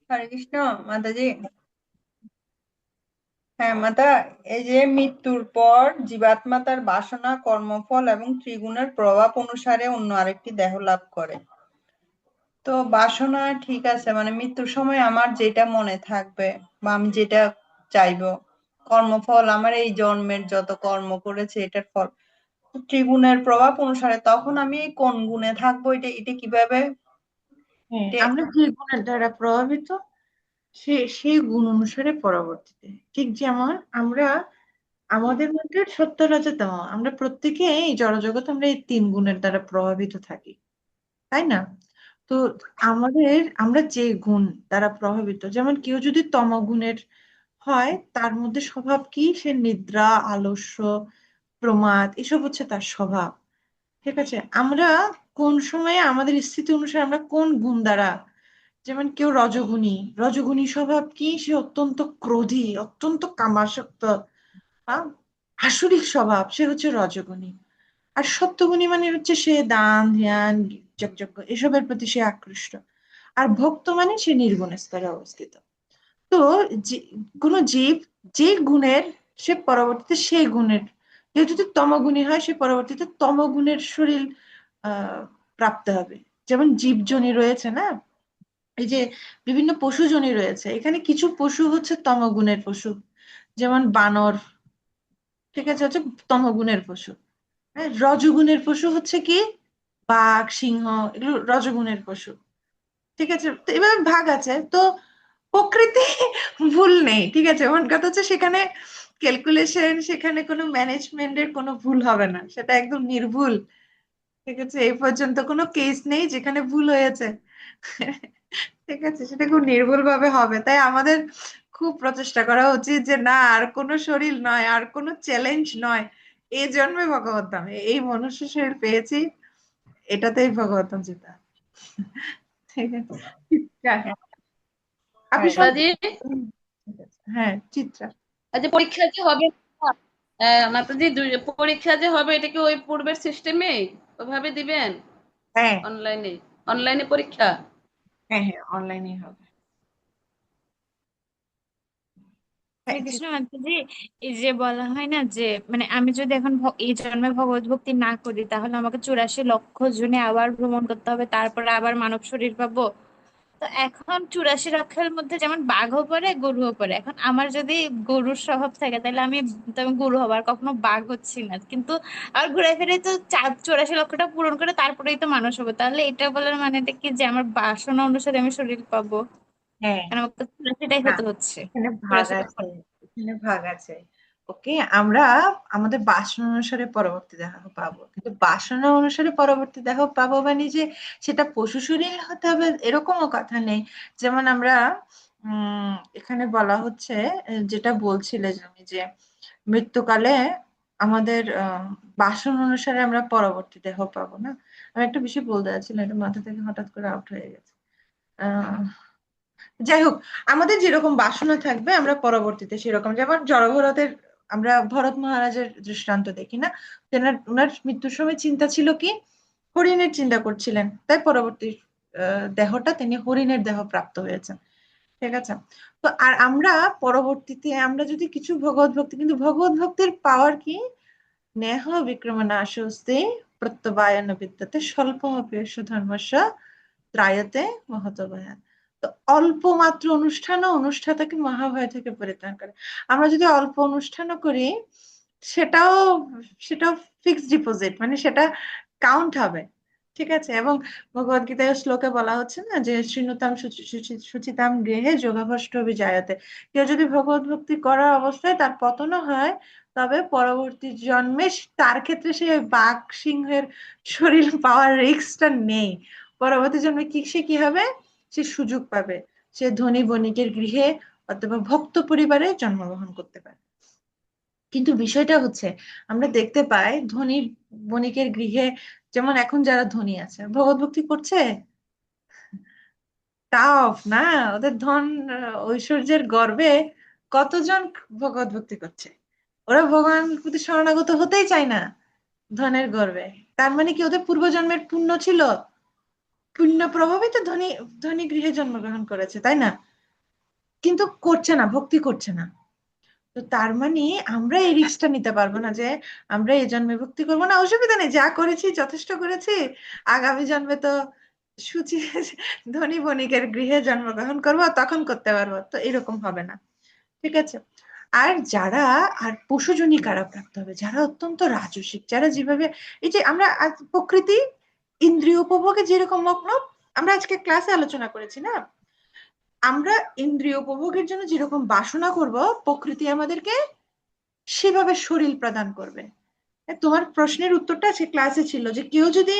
হরে কৃষ্ণ মাতাজি। হ্যাঁ মাতা, এই যে মৃত্যুর পর জীবাত্মা তার বাসনা, কর্মফল এবং ত্রিগুণের প্রভাব অনুসারে অন্য আরেকটি দেহ লাভ করে। তো বাসনা ঠিক আছে, মানে মৃত্যুর সময় আমার যেটা মনে থাকবে বা আমি যেটা চাইবো, কর্মফল আমার এই জন্মের যত কর্ম করেছে এটার ফল। ত্রিগুণের প্রভাব অনুসারে তখন আমি কোন গুণে থাকবো, এটা এটা কিভাবে? হ্যাঁ, আমরা যে গুণের দ্বারা প্রভাবিত সেই গুণ অনুসারে পরবর্তীতে, ঠিক যেমন আমরা আমাদের মধ্যে সত্য রজতম, আমরা প্রত্যেকে এই জড়জগৎ আমরা এই 3 গুণের দ্বারা প্রভাবিত থাকি, তাই না? তো আমরা যে গুণ দ্বারা প্রভাবিত, যেমন কেউ যদি তমগুণের হয়, তার মধ্যে স্বভাব কি? সে নিদ্রা, আলস্য, প্রমাদ, এসব হচ্ছে তার স্বভাব। ঠিক আছে, আমরা কোন সময়ে আমাদের স্থিতি অনুসারে আমরা কোন গুণ দ্বারা, যেমন কেউ রজগুণী, রজগুণী স্বভাব কি? সে অত্যন্ত ক্রোধী, অত্যন্ত কামাসক্ত, আহ, আসরিক স্বভাব, সে হচ্ছে রজগুণী। আর সত্যগুণী মানে হচ্ছে সে দান ধ্যান যজ্ঞ এসবের প্রতি সে আকৃষ্ট। আর ভক্ত মানে সে নির্গুণ স্তরে অবস্থিত। তো যে কোনো জীব যে গুণের, সে পরবর্তীতে সেই গুণের, কেউ যদি তমগুণী হয় সে পরবর্তীতে তমগুণের শরীর প্রাপ্ত হবে। যেমন জীবজনী রয়েছে না, এই যে বিভিন্ন পশুজনী রয়েছে, এখানে কিছু পশু হচ্ছে তমগুণের পশু, যেমন বানর। ঠিক আছে, হচ্ছে তমগুণের পশু। হ্যাঁ, রজগুণের পশু হচ্ছে কি? বাঘ, সিংহ, এগুলো রজগুণের পশু। ঠিক আছে, তো এভাবে ভাগ আছে। তো প্রকৃতি ভুল নেই, ঠিক আছে, আমার কথা হচ্ছে সেখানে ক্যালকুলেশন, সেখানে কোনো ম্যানেজমেন্টের কোনো ভুল হবে না, সেটা একদম নির্ভুল। ঠিক আছে, এই পর্যন্ত কোনো কেস নেই যেখানে ভুল হয়েছে। ঠিক আছে, সেটা খুব নির্ভুল ভাবে হবে। তাই আমাদের খুব প্রচেষ্টা করা উচিত যে না, আর কোনো শরীর নয়, আর কোনো চ্যালেঞ্জ নয়, এই জন্মে ভগবত ধামে এই মনুষ্য শরীর পেয়েছি, এটাতেই ভগবত ধাম যেতে হবে। ঠিক আছে, চিত্রা, আপনি সব, মাতাজি, ঠিক আছে, হ্যাঁ চিত্রা। আচ্ছা পরীক্ষা যে হবে, মাতাজি পরীক্ষা যে হবে এটা কি ওই পূর্বের সিস্টেমে ওইভাবে দিবেন? হ্যাঁ অনলাইনে, অনলাইনে পরীক্ষা? হ্যাঁ হ্যাঁ, অনলাইনেই হবে। হ্যাঁ হরে কৃষ্ণ মাতাজি, এই যে বলা হয় না যে মানে আমি যদি এখন এই জন্মে ভগবত ভক্তি না করি তাহলে আমাকে 84 লক্ষ জনে আবার ভ্রমণ করতে হবে, তারপরে আবার মানব শরীর পাবো। তো এখন 84 লক্ষের মধ্যে যেমন বাঘও পড়ে গরুও পড়ে। এখন আমার যদি গরুর স্বভাব থাকে তাহলে আমি গরু হবো, আর কখনো বাঘ হচ্ছি না। কিন্তু আর ঘুরে ফিরে তো 84 লক্ষটা পূরণ করে তারপরেই তো মানুষ হবো। তাহলে এটা বলার মানেটা কি যে আমার বাসনা অনুসারে আমি শরীর পাবো? হ্যাঁ, কারণ আমার তো 84টাই না, হতে হচ্ছে। এখানে ভাগ 84 লক্ষ। আছে, এখানে ভাগ আছে। ওকে, আমরা আমাদের বাসনা অনুসারে পরবর্তী দেহ পাবো, কিন্তু বাসনা অনুসারে পরবর্তী দেহ পাবো মানে যে সেটা পশু শরীর হতে হবে এরকমও কথা নেই। যেমন আমরা এখানে বলা হচ্ছে, যেটা বলছিলে তুমি যে মৃত্যুকালে আমাদের বাসনা অনুসারে আমরা পরবর্তী দেহ পাবো না। আমি একটা বিষয় বলতে যাচ্ছিলাম, এটা মাথা থেকে হঠাৎ করে আউট হয়ে গেছে। আহ যাই হোক, আমাদের যেরকম বাসনা থাকবে আমরা পরবর্তীতে সেরকম, যেমন জড়ভরতের আমরা ভরত মহারাজের দৃষ্টান্ত দেখি না, ওনার মৃত্যুর সময় চিন্তা ছিল কি, হরিণের চিন্তা করছিলেন, তাই পরবর্তী দেহটা তিনি হরিণের দেহ প্রাপ্ত হয়েছেন। ঠিক আছে? তো আর আমরা পরবর্তীতে আমরা যদি কিছু ভগবত ভক্তি, কিন্তু ভগবত ভক্তির পাওয়ার কি, নেহ বিক্রমনাশস্তে প্রত্যবায়ন বিদ্যতে স্বল্পমপি ধর্মস্য ত্রায়তে মহতভয়া। তো অল্প মাত্র অনুষ্ঠানও অনুষ্ঠাতাকে মহাভয় থেকে পরিত্রাণ করে। আমরা যদি অল্প অনুষ্ঠানও করি, সেটাও সেটাও ফিক্সড ডিপোজিট, মানে সেটা কাউন্ট হবে। ঠিক আছে? এবং ভগবদ গীতায় শ্লোকে বলা হচ্ছে না যে শৃণুতাম শুচিতাম গৃহে যোগাভ্রষ্ট বিজায়তে। কেউ যদি ভগবত ভক্তি করার অবস্থায় তার পতনও হয়, তবে পরবর্তী জন্মে তার ক্ষেত্রে সে বাঘ সিংহের শরীর পাওয়ার রিস্কটা নেই। পরবর্তী জন্মে সে কি হবে, সে সুযোগ পাবে, সে ধনী বণিকের গৃহে অথবা ভক্ত পরিবারে জন্মগ্রহণ করতে পারে। কিন্তু বিষয়টা হচ্ছে, আমরা দেখতে পাই ধনী বণিকের গৃহে, যেমন এখন যারা ধনী আছে ভগবত ভক্তি করছে, টাফ না, ওদের ধন ঐশ্বর্যের গর্বে কতজন ভগবত ভক্তি করছে, ওরা ভগবানের প্রতি শরণাগত হতেই চায় না ধনের গর্বে। তার মানে কি ওদের পূর্বজন্মের পুণ্য ছিল, পুণ্য প্রভাবিত ধনী ধনী গৃহে জন্মগ্রহণ করেছে, তাই না? কিন্তু করছে না, ভক্তি করছে না। তো তার মানে আমরা এই রিস্কটা নিতে পারবো না যে আমরা এই জন্মে ভক্তি করবো না, অসুবিধা নেই, যা করেছি যথেষ্ট করেছি, আগামী জন্মে তো সুচি ধনী বণিকের গৃহে জন্মগ্রহণ করবো, তখন করতে পারবো। তো এরকম হবে না। ঠিক আছে? আর যারা, আর পশুজনী কারা প্রাপ্ত হবে, যারা অত্যন্ত রাজসিক, যারা যেভাবে, এই যে আমরা প্রকৃতি ইন্দ্রিয় উপভোগে যেরকম মগ্ন, আমরা আজকে ক্লাসে আলোচনা করেছি না, আমরা ইন্দ্রিয় উপভোগের জন্য যেরকম বাসনা করব, প্রকৃতি আমাদেরকে সেভাবে শরীর প্রদান করবে। তোমার প্রশ্নের উত্তরটা সে ক্লাসে ছিল যে কেউ যদি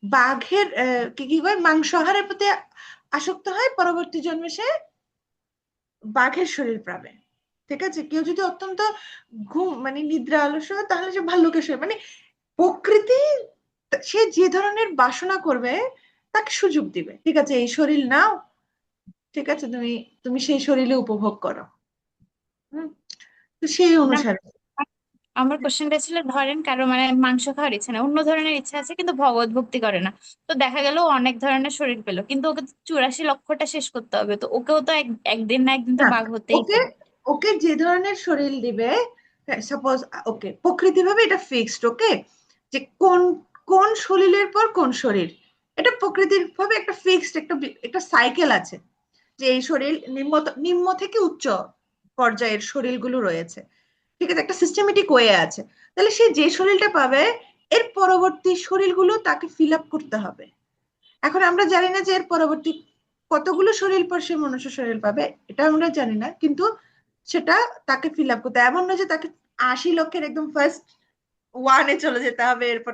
বাঘের কি কি কয় মাংসাহারের প্রতি আসক্ত হয়, পরবর্তী জন্মে সে বাঘের শরীর পাবে। ঠিক আছে? কেউ যদি অত্যন্ত ঘুম মানে নিদ্রা আলস্য হয়, তাহলে সে ভাল্লুকের শরীর, মানে প্রকৃতি সে যে ধরনের বাসনা করবে তাকে সুযোগ দিবে। ঠিক আছে, এই শরীর নাও, ঠিক আছে, তুমি তুমি সেই শরীরে উপভোগ করো। হুম, তো সেই না, অনুসারে। আমার কোশ্চেনটা ছিল ধরেন কারো মানে মাংস খাওয়ার ইচ্ছা না, অন্য ধরনের ইচ্ছা আছে কিন্তু ভগবত ভক্তি করে না। তো দেখা গেল ও অনেক ধরনের শরীর পেলো, কিন্তু ওকে তো 84 লক্ষটা শেষ করতে হবে। তো ওকেও তো একদিন না একদিন তো না, বাঘ হতেই ওকে হবে। ওকে যে ধরনের শরীর দিবে, সাপোজ, ওকে প্রকৃতি ভাবে এটা ফিক্সড, ওকে, যে কোন কোন শরীরের পর কোন শরীর, এটা প্রকৃতির ভাবে একটা ফিক্সড একটা একটা সাইকেল আছে, যে এই শরীর নিম্ন নিম্ন থেকে উচ্চ পর্যায়ের শরীরগুলো রয়েছে। ঠিক আছে, একটা সিস্টেমেটিক ওয়ে আছে। তাহলে সে যে শরীরটা পাবে, এর পরবর্তী শরীরগুলো তাকে ফিল আপ করতে হবে। এখন আমরা জানি না যে এর পরবর্তী কতগুলো শরীর পর সে মনুষ্য শরীর পাবে, এটা আমরা জানি না, কিন্তু সেটা তাকে ফিল আপ করতে, এমন নয় যে তাকে 80 লক্ষের একদম ফার্স্ট ওয়ানে চলে যেতে হবে, এরপর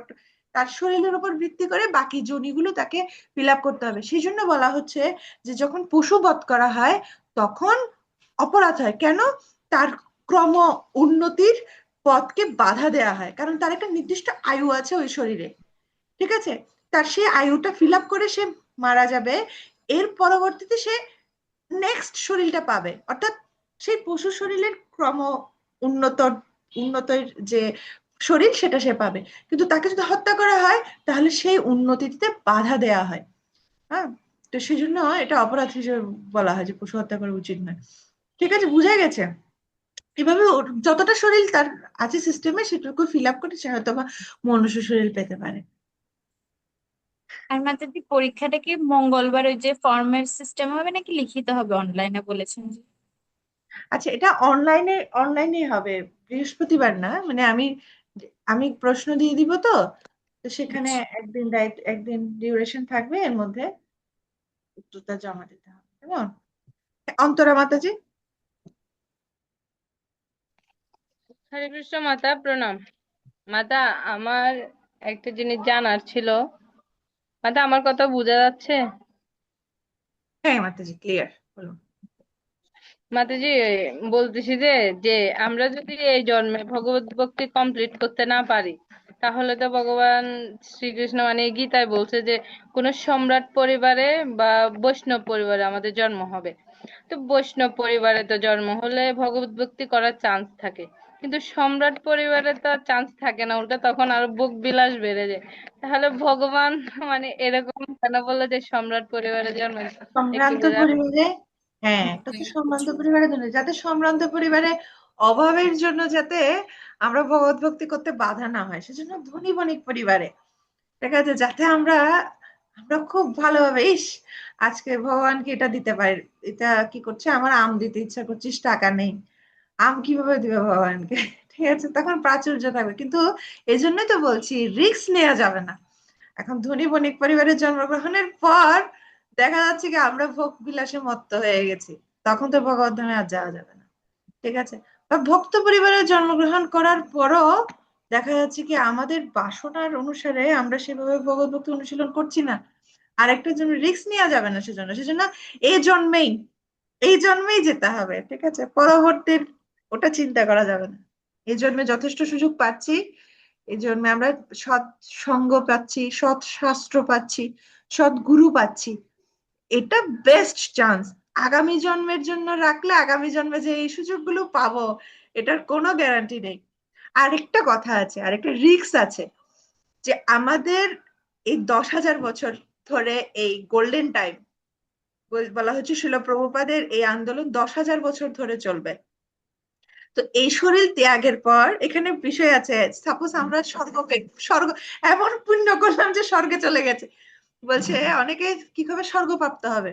তার শরীরের উপর ভিত্তি করে বাকি যোনিগুলো তাকে ফিল আপ করতে হবে। সেই জন্য বলা হচ্ছে যে যখন পশু বধ করা হয় তখন অপরাধ হয় কেন, তার ক্রম উন্নতির পথকে বাধা দেয়া হয়, কারণ তার একটা নির্দিষ্ট আয়ু আছে ওই শরীরে। ঠিক আছে? তার সেই আয়ুটা ফিল আপ করে সে মারা যাবে, এর পরবর্তীতে সে নেক্সট শরীরটা পাবে, অর্থাৎ সেই পশু শরীরের ক্রম উন্নত উন্নতির যে শরীর সেটা সে পাবে। কিন্তু তাকে যদি হত্যা করা হয় তাহলে সেই উন্নতিতে বাধা দেয়া হয়। হ্যাঁ, তো সেই জন্য এটা অপরাধ হিসেবে বলা হয় যে পশু হত্যা করা উচিত নয়। ঠিক আছে, বুঝা গেছে? এভাবে যতটা শরীর তার আছে সিস্টেমে সেটুকু ফিল আপ করে সে হয়তো বা মনুষ্য শরীর পেতে পারে। আর মাতাজি পরীক্ষাটা কি মঙ্গলবার ওই যে ফর্মের সিস্টেম হবে নাকি লিখিত হবে অনলাইনে বলেছেন যে? আচ্ছা, এটা অনলাইনে হবে, বৃহস্পতিবার না, মানে আমি আমি প্রশ্ন দিয়ে দিব তো, তো সেখানে আচ্ছা। একদিন ডিউরেশন থাকবে, এর মধ্যে উত্তরটা জমা দিতে হবে, কেমন? অন্তরা মাতাজি। হরে কৃষ্ণ মাতা, প্রণাম। মাতা, আমার একটা জিনিস জানার ছিল। মাতা, আমার কথা বোঝা যাচ্ছে? হ্যাঁ মাতাজি, ক্লিয়ার, বলুন। মাতাজি, বলতেছি যে আমরা যদি এই জন্মে ভগবত ভক্তি কমপ্লিট করতে না পারি, তাহলে তো ভগবান শ্রীকৃষ্ণ মানে গীতায় বলছে যে কোন সম্রাট পরিবারে বা বৈষ্ণব পরিবারে আমাদের জন্ম হবে। তো বৈষ্ণব পরিবারে তো জন্ম হলে ভগবত ভক্তি করার চান্স থাকে, কিন্তু সম্রাট পরিবারে তো চান্স থাকে না, উল্টা তখন আরো ভোগ বিলাস বেড়ে যায়। তাহলে ভগবান মানে এরকম কেন বললো যে সম্রাট পরিবারে জন্ম? একটু সম্ভ্রান্ত বোঝা। পরিবারে, হ্যাঁ, এটা তো সম্ভ্রান্ত পরিবারের জন্য, যাতে সম্ভ্রান্ত পরিবারে অভাবের জন্য যাতে আমরা ভগবত ভক্তি করতে বাধা না হয়, সেজন্য ধনী বণিক পরিবারে, ঠিক আছে, যাতে আমরা আমরা খুব ভালোভাবে, আজকে ভগবানকে এটা দিতে পারি, এটা কি করছে, আমার আম দিতে ইচ্ছা করছিস, টাকা নেই, আম কিভাবে দিবে ভগবানকে, ঠিক আছে, তখন প্রাচুর্য থাকবে, কিন্তু এই জন্যই তো বলছি রিস্ক নেওয়া যাবে না। এখন ধনী বণিক পরিবারে জন্মগ্রহণের পর দেখা যাচ্ছে কি আমরা ভোগ বিলাসে মত্ত হয়ে গেছি, তখন তো ভগবত ধামে আর যাওয়া যাবে না, ঠিক আছে। বা ভক্ত পরিবারে জন্মগ্রহণ করার পরও দেখা যাচ্ছে কি আমাদের বাসনার অনুসারে আমরা সেভাবে ভগবত ভক্তি অনুশীলন করছি না, আরেকটার জন্য রিস্ক নেওয়া যাবে না, সেজন্য এই জন্মেই এই জন্মেই যেতে হবে, ঠিক আছে, পরবর্তীর ওটা চিন্তা করা যাবে না। এই জন্মে যথেষ্ট সুযোগ পাচ্ছি, এই জন্মে আমরা সৎ সঙ্গ পাচ্ছি, সৎ শাস্ত্র পাচ্ছি, সৎ গুরু পাচ্ছি, এটা বেস্ট চান্স। আগামী জন্মের জন্য রাখলে আগামী জন্মে যে এই সুযোগগুলো পাবো, এটার কোনো গ্যারান্টি নেই। আরেকটা কথা আছে, আরেকটা রিস্ক আছে, যে আমাদের এই 10,000 বছর ধরে এই গোল্ডেন টাইম বলা হচ্ছে, শিল প্রভুপাদের এই আন্দোলন 10,000 বছর ধরে চলবে। তো এই শরীর ত্যাগের পর এখানে বিষয় আছে, সাপোজ আমরা স্বর্গ এমন পুণ্য করলাম যে স্বর্গে চলে গেছে, বলছে অনেকে কি করে স্বর্গ প্রাপ্ত হবে,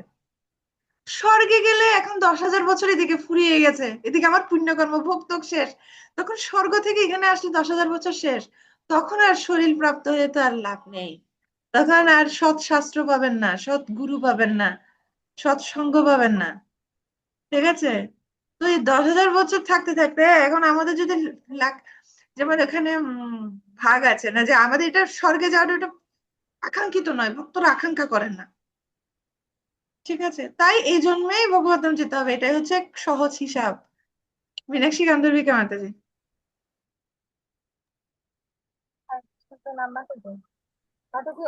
স্বর্গে গেলে এখন 10,000 বছর এদিকে ফুরিয়ে গেছে, এদিকে আমার পুণ্যকর্ম ভোগ শেষ, তখন স্বর্গ থেকে এখানে আসলে 10,000 বছর শেষ, তখন আর শরীর প্রাপ্ত হয়ে তো আর লাভ নেই, তখন আর সৎ শাস্ত্র পাবেন না, সৎ গুরু পাবেন না, সৎসঙ্গ পাবেন না, ঠিক আছে। তো এই 10,000 বছর থাকতে থাকতে এখন আমাদের যদি লাখ, যেমন এখানে ভাগ আছে না, যে আমাদের এটা স্বর্গে যাওয়াটা এটা আকাঙ্ক্ষিত নয়, ভক্তরা আকাঙ্ক্ষা করেন না, ঠিক আছে, তাই এই জন্মেই ভগবতম যেতে হবে, এটাই হচ্ছে এক সহজ হিসাব। মীনাক্ষী গান্ধর্বীকে মাতাজি। তো নাম্বার কত? তাতে কি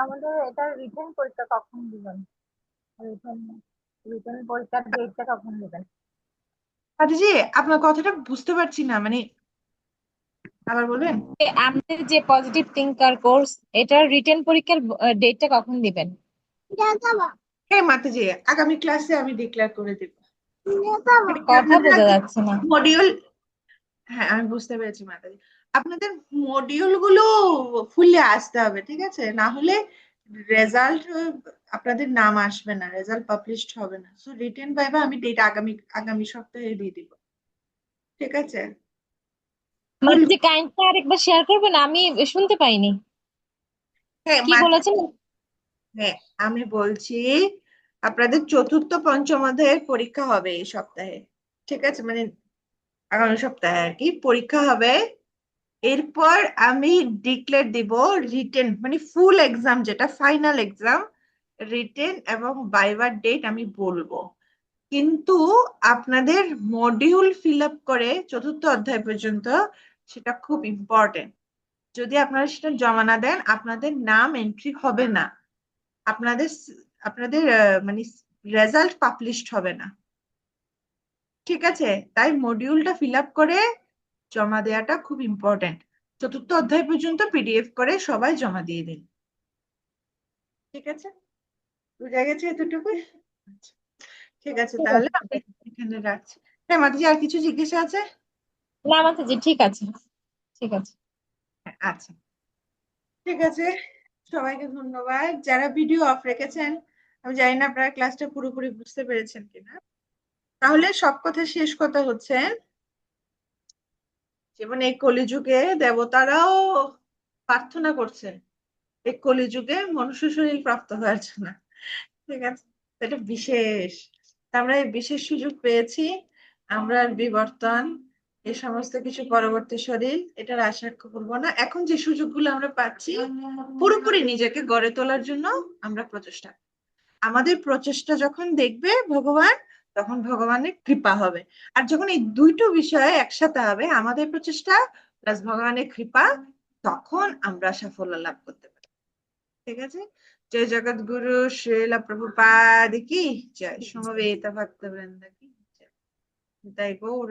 আমাদের এটা রিটেন পরীক্ষা কখন দিবেন? রিটেন রিটেন পরীক্ষার ডেটটা কখন দিবেন? মাতাজি, আপনার কথাটা বুঝতে পারছি না, মানে আবার বলবেন। আমাদের যে পজিটিভ থিঙ্কার কোর্স, এটার রিটেন পরীক্ষার ডেটটা কখন দিবেন? হ্যাঁ মাতাজি, আগামী ক্লাসে আমি ডিক্লেয়ার করে দিব। কথা বোঝা যাচ্ছে না। মডিউল, হ্যাঁ আমি বুঝতে পেরেছি মাতাজি, আপনাদের মডিউল গুলো ফুললে আসতে হবে, ঠিক আছে, না হলে রেজাল্ট, আপনাদের নাম আসবে না, রেজাল্ট পাবলিশড হবে না, সো রিটেন ভাইবা আমি ডেট আগামী আগামী সপ্তাহে দিয়ে দিব, ঠিক আছে। মাঝে কাইন্ডলি আরেকবার শেয়ার করবেন, আমি শুনতে পাইনি হ্যাঁ কি বলেছেন। হ্যাঁ, আমি বলছি আপনাদের চতুর্থ পঞ্চম অধ্যায়ের পরীক্ষা হবে এই সপ্তাহে, ঠিক আছে, মানে আগামী সপ্তাহে আর কি পরীক্ষা হবে, এরপর আমি ডিক্লেয়ার দিব রিটেন, মানে ফুল এক্সাম, যেটা ফাইনাল এক্সাম, রিটেন এবং ভাইবার ডেট আমি বলবো, কিন্তু আপনাদের মডিউল ফিল আপ করে চতুর্থ অধ্যায় পর্যন্ত, সেটা খুব ইম্পর্টেন্ট, যদি আপনারা সেটা জমা না দেন আপনাদের নাম এন্ট্রি হবে না, আপনাদের আপনাদের মানে রেজাল্ট পাবলিশড হবে না, ঠিক আছে, তাই মডিউলটা ফিল আপ করে জমা দেওয়াটা খুব ইম্পর্টেন্ট, চতুর্থ অধ্যায় পর্যন্ত পিডিএফ করে সবাই জমা দিয়ে দিন, ঠিক আছে, বুঝা গেছে এতটুকুই? আচ্ছা, ঠিক আছে, ঠিক তাহলে আছে, আমি এখানে রাখছি। হ্যাঁ মাতাজি, আর কিছু জিজ্ঞাসা আছে? না মাতাজি ঠিক আছে, ঠিক আছে। হ্যাঁ, আচ্ছা, ঠিক আছে, সবাইকে ধন্যবাদ। যারা ভিডিও অফ রেখেছেন, আমি জানি না আপনারা ক্লাসটা পুরোপুরি বুঝতে পেরেছেন কিনা। তাহলে সব কথা শেষ কথা হচ্ছে, যেমন এই কলিযুগে দেবতারাও প্রার্থনা করছেন এই কলিযুগে মনুষ্য শরীর প্রাপ্ত হওয়ার জন্য। ঠিক আছে, এটা বিশেষ। আমরা এই বিশেষ সুযোগ পেয়েছি, আমরা আর বিবর্তন এই সমস্ত কিছু পরবর্তী শরীর এটার আশা করবো না। এখন যে সুযোগগুলো আমরা পাচ্ছি পুরোপুরি নিজেকে গড়ে তোলার জন্য আমরা প্রচেষ্টা, আমাদের প্রচেষ্টা যখন দেখবে ভগবান, তখন ভগবানের কৃপা হবে। আর যখন এই দুইটো বিষয় একসাথে হবে, আমাদের প্রচেষ্টা প্লাস ভগবানের কৃপা, তখন আমরা সাফল্য লাভ করতে পারি। ঠিক আছে, জয় জগৎগুরু শ্রীলা প্রভুপাদ কি জয়, সমবেত ভক্তবৃন্দ কি জয়, তাই গৌর